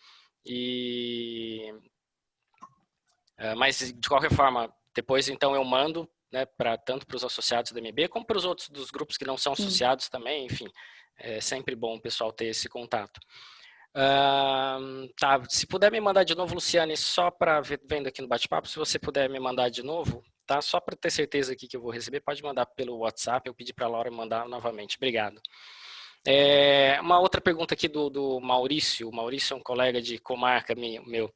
S1: Mas de qualquer forma, depois então eu mando, né, tanto para os associados do MB, como para os outros dos grupos que não são associados também, enfim. É sempre bom o pessoal ter esse contato. Tá, se puder me mandar de novo, Luciane, só para vendo aqui no bate-papo, se você puder me mandar de novo, tá? Só para ter certeza aqui que eu vou receber, pode mandar pelo WhatsApp, eu pedi para a Laura mandar novamente. Obrigado. Uma outra pergunta aqui do Maurício. O Maurício é um colega de comarca meu.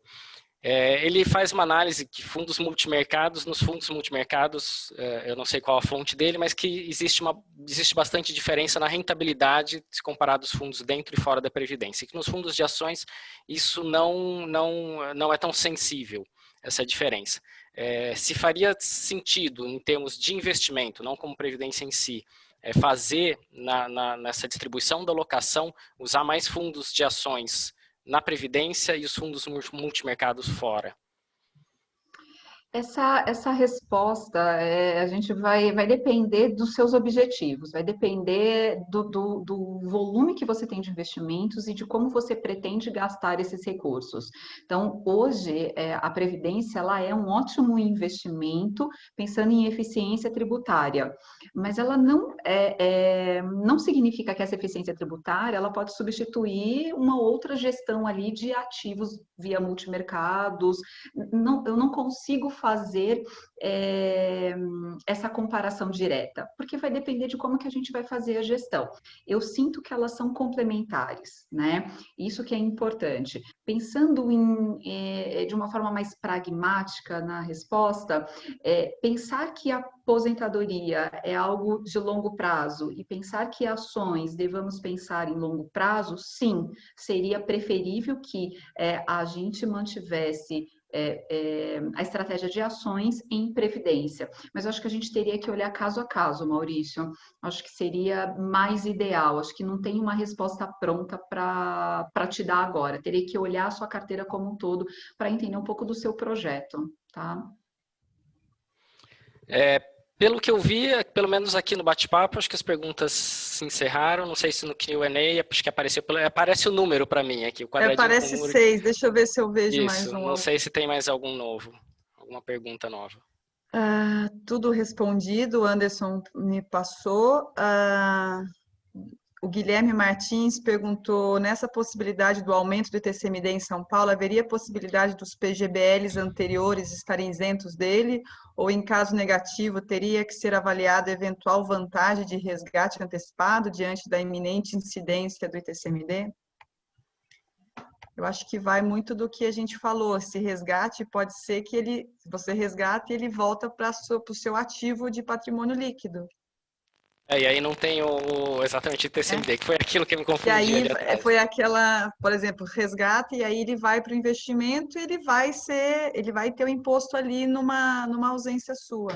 S1: Ele faz uma análise de fundos multimercados. Nos fundos multimercados, eu não sei qual a fonte dele, mas que existe bastante diferença na rentabilidade se comparado aos fundos dentro e fora da Previdência. Que nos fundos de ações isso não é tão sensível, essa diferença. Se faria sentido, em termos de investimento, não como Previdência em si, fazer nessa distribuição da alocação, usar mais fundos de ações na Previdência e os fundos multimercados fora?
S2: Essa resposta, a gente vai depender dos seus objetivos, vai depender do volume que você tem de investimentos e de como você pretende gastar esses recursos. Então, hoje, a Previdência ela é um ótimo investimento pensando em eficiência tributária, mas ela não significa que essa eficiência tributária ela pode substituir uma outra gestão ali de ativos via multimercados. Eu não consigo fazer essa comparação direta, porque vai depender de como que a gente vai fazer a gestão. Eu sinto que elas são complementares, né? Isso que é importante. Pensando de uma forma mais pragmática na resposta, pensar que a aposentadoria é algo de longo prazo e pensar que ações devamos pensar em longo prazo, sim, seria preferível que a gente mantivesse a estratégia de ações em previdência. Mas eu acho que a gente teria que olhar caso a caso, Maurício. Acho que seria mais ideal. Acho que não tem uma resposta pronta para te dar agora. Teria que olhar a sua carteira como um todo para entender um pouco do seu projeto, tá?
S1: Pelo que eu vi, pelo menos aqui no bate-papo, acho que as perguntas se encerraram. Não sei se no Q&A, acho que aparece o número para mim aqui. O quadradinho
S3: aparece 6, deixa eu ver se eu vejo mais um.
S1: Não sei se tem mais algum novo, alguma pergunta nova.
S3: Tudo respondido, o Anderson me passou. O Guilherme Martins perguntou, nessa possibilidade do aumento do ITCMD em São Paulo, haveria possibilidade dos PGBLs anteriores estarem isentos dele? Ou, em caso negativo, teria que ser avaliada eventual vantagem de resgate antecipado diante da iminente incidência do ITCMD? Eu acho que vai muito do que a gente falou. Esse resgate pode ser que você resgate e ele volta para o seu ativo de patrimônio líquido.
S1: E aí não tem exatamente o ITCMD, que foi aquilo que me confundia.
S3: E aí
S1: ali atrás.
S3: foi aquela, por exemplo, resgate, e aí ele vai para o investimento e ele vai ter o imposto ali numa ausência sua.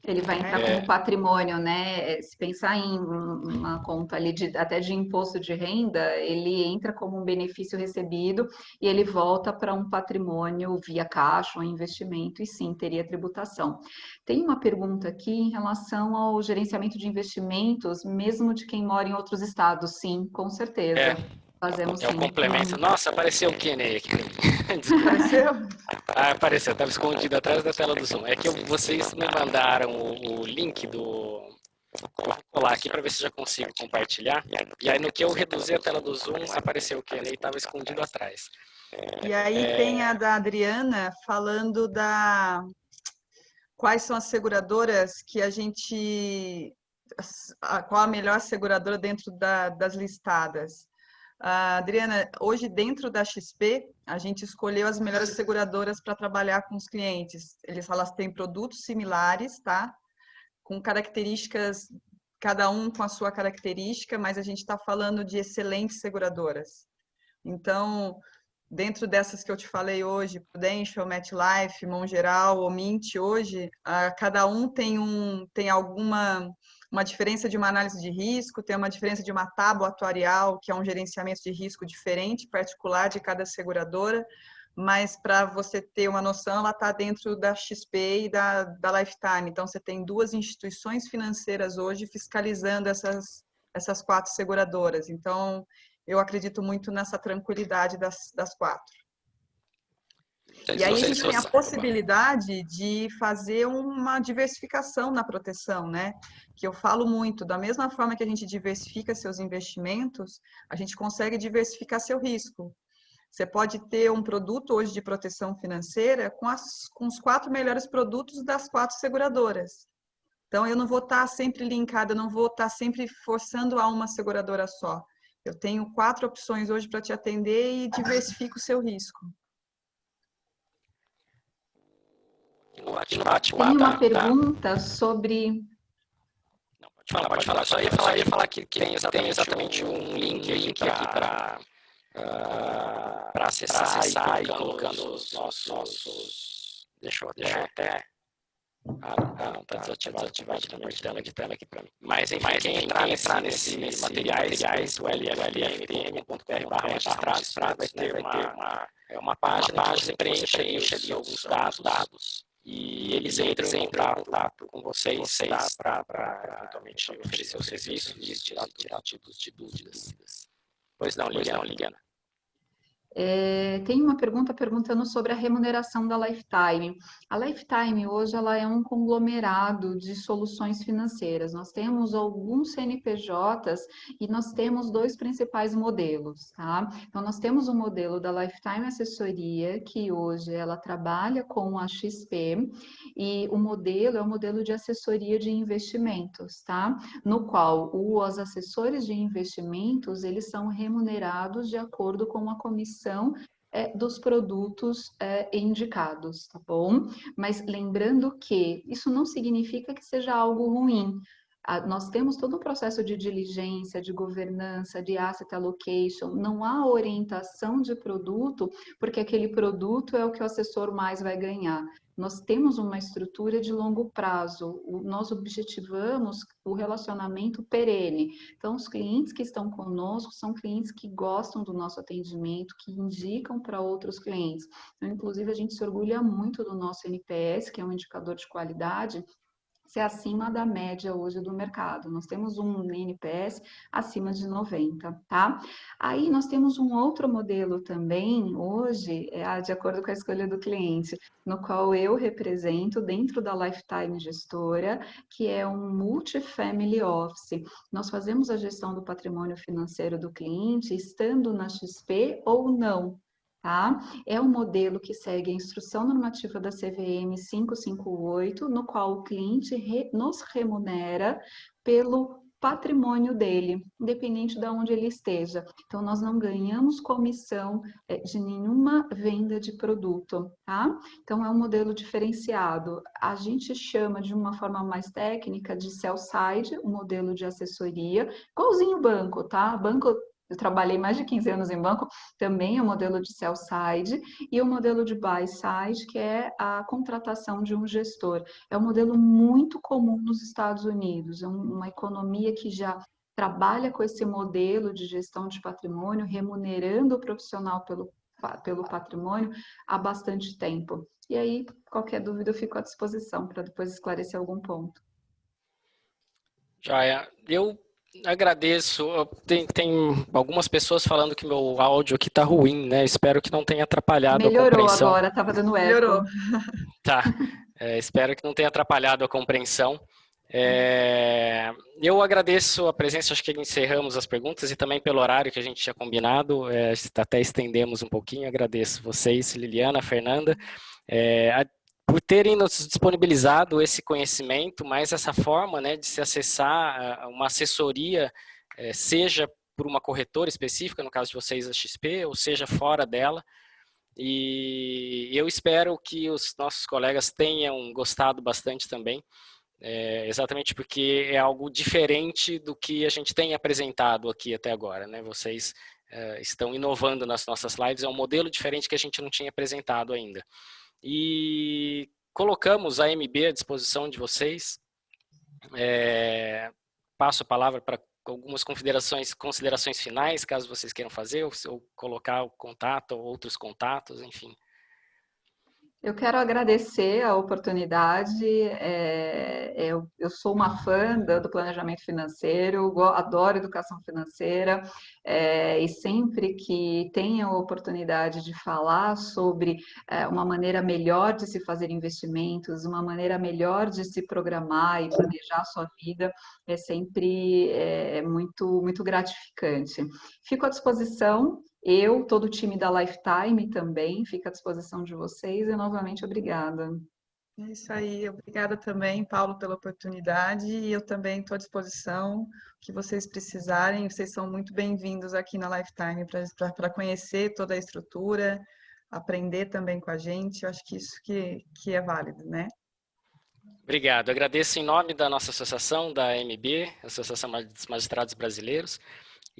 S2: Ele vai entrar como patrimônio, né? Se pensar em uma conta ali até de imposto de renda, ele entra como um benefício recebido e ele volta para um patrimônio via caixa ou investimento, e sim, teria tributação. Tem uma pergunta aqui em relação ao gerenciamento de investimentos, mesmo de quem mora em outros estados. Sim, com certeza. Fazemos sim.
S1: É o complemento. Nossa, apareceu o Q&A aqui.
S3: Apareceu?
S1: Apareceu, estava escondido atrás da tela do Zoom. É que vocês me mandaram o link do... Vou colar aqui para ver se já consigo compartilhar. E aí no que eu reduzi a tela do Zoom, apareceu o Q&A e estava escondido atrás.
S3: E aí tem a da Adriana falando quais são as seguradoras que a gente... Qual a melhor seguradora dentro das listadas? Adriana, hoje dentro da XP, a gente escolheu as melhores seguradoras para trabalhar com os clientes. Elas têm produtos similares, tá? Com características, cada um com a sua característica, mas a gente está falando de excelentes seguradoras. Então, dentro dessas que eu te falei hoje, Prudential, MetLife, Mongeral ou Mint, hoje, cada um tem uma diferença de uma análise de risco, tem uma diferença de uma tábua atuarial, que é um gerenciamento de risco diferente, particular de cada seguradora, mas para você ter uma noção, ela está dentro da XP e da Lifetime. Então, você tem duas instituições financeiras hoje fiscalizando essas 4 seguradoras. Então, eu acredito muito nessa tranquilidade das 4. E aí a gente tem a possibilidade de fazer uma diversificação na proteção, né? Que eu falo muito, da mesma forma que a gente diversifica seus investimentos, a gente consegue diversificar seu risco. Você pode ter um produto hoje de proteção financeira com os 4 melhores produtos das 4 seguradoras. Então, eu não vou estar sempre linkada, eu não vou estar sempre forçando a uma seguradora só. Eu tenho 4 opções hoje para te atender e diversifico o seu risco.
S2: Tem uma pergunta sobre...
S1: Pode falar. Só ia falar que tem exatamente um link aqui para acessar e colocando os nossos... Deixa eu até... não, está desativado aqui para mim. Mas enfim, quem entrar nesses materiais, o llftm.br/registrado, vai ter uma página que você preenche ali alguns dados e eles entram em contato com vocês para eventualmente oferecer o serviço e tirar tipos de dúvidas. Pois não, Liliana.
S2: Tem uma pergunta perguntando sobre a remuneração da Lifetime. A Lifetime hoje ela é um conglomerado de soluções financeiras. Nós temos alguns CNPJs e nós temos 2 principais modelos, tá? Então nós temos o modelo da Lifetime Assessoria, que hoje ela trabalha com a XP, e o modelo é o modelo de assessoria de investimentos, tá? No qual os assessores de investimentos, eles são remunerados de acordo com a comissão dos produtos indicados, tá bom? Mas lembrando que isso não significa que seja algo ruim. Nós temos todo um processo de diligência, de governança, de asset allocation, não há orientação de produto, porque aquele produto é o que o assessor mais vai ganhar. Nós temos uma estrutura de longo prazo, nós objetivamos o relacionamento perene. Então, os clientes que estão conosco são clientes que gostam do nosso atendimento, que indicam para outros clientes. Então, inclusive, a gente se orgulha muito do nosso NPS, que é um indicador de qualidade, ser acima da média hoje do mercado. Nós temos um NPS acima de 90, tá? Aí nós temos um outro modelo também, hoje, de acordo com a escolha do cliente, no qual eu represento dentro da Lifetime Gestora, que é um multifamily office. Nós fazemos a gestão do patrimônio financeiro do cliente, estando na XP ou não. Tá? É um modelo que segue a instrução normativa da CVM 558, no qual o cliente nos remunera pelo patrimônio dele, independente de onde ele esteja. Então, nós não ganhamos comissão de nenhuma venda de produto, tá? Então, é um modelo diferenciado. A gente chama de uma forma mais técnica de sell-side, um modelo de assessoria, igualzinho o banco, tá? Banco, eu trabalhei mais de 15 anos em banco, também é o modelo de sell-side, e o modelo de buy-side, que é a contratação de um gestor. É um modelo muito comum nos Estados Unidos, é uma economia que já trabalha com esse modelo de gestão de patrimônio, remunerando o profissional pelo patrimônio há bastante tempo. E aí, qualquer dúvida, eu fico à disposição para depois esclarecer algum ponto.
S1: Joia, eu agradeço. Tem algumas pessoas falando que meu áudio aqui tá ruim, né? Espero que não tenha atrapalhado a compreensão.
S2: Melhorou agora, estava dando eco.
S3: Melhorou.
S1: Tá, espero que não tenha atrapalhado a compreensão. Eu agradeço a presença, acho que encerramos as perguntas e também pelo horário que a gente tinha combinado, até estendemos um pouquinho. Agradeço vocês, Liliana, Fernanda, por terem nos disponibilizado esse conhecimento, mais essa forma, né, de se acessar uma assessoria, seja por uma corretora específica, no caso de vocês a XP, ou seja fora dela. E eu espero que os nossos colegas tenham gostado bastante também, exatamente porque é algo diferente do que a gente tem apresentado aqui até agora, né? Vocês estão inovando nas nossas lives. É um modelo diferente que a gente não tinha apresentado ainda. E colocamos a MB à disposição de vocês. Passo a palavra para algumas considerações finais, caso vocês queiram fazer, ou colocar o contato ou outros contatos, enfim.
S2: Eu quero agradecer a oportunidade. Eu sou uma fã do planejamento financeiro, adoro educação financeira, e sempre que tenho a oportunidade de falar sobre uma maneira melhor de se fazer investimentos, uma maneira melhor de se programar e planejar a sua vida, é sempre muito, muito gratificante. Fico à disposição. Todo o time da Lifetime também fica à disposição de vocês e novamente obrigada.
S3: É isso aí, obrigada também, Paulo, pela oportunidade, e eu também estou à disposição, o que vocês precisarem, vocês são muito bem-vindos aqui na Lifetime para conhecer toda a estrutura, aprender também com a gente, eu acho que isso que é válido, né?
S1: Obrigado, agradeço em nome da nossa associação, da AMB, Associação dos Magistrados Brasileiros,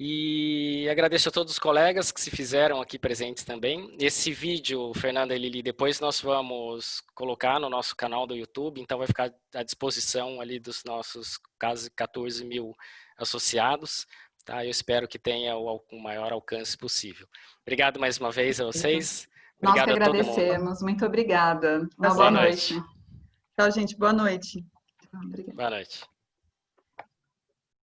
S1: e agradeço a todos os colegas que se fizeram aqui presentes também. Esse vídeo, Fernanda e Lili, depois nós vamos colocar no nosso canal do YouTube, então vai ficar à disposição ali dos nossos quase 14 mil associados. Tá? Eu espero que tenha o maior alcance possível. Obrigado mais uma vez a vocês. Obrigado.
S2: Nós que agradecemos. Muito obrigada. Uma boa noite.
S3: Tchau, gente. Boa noite.
S2: Obrigada.
S1: Boa noite.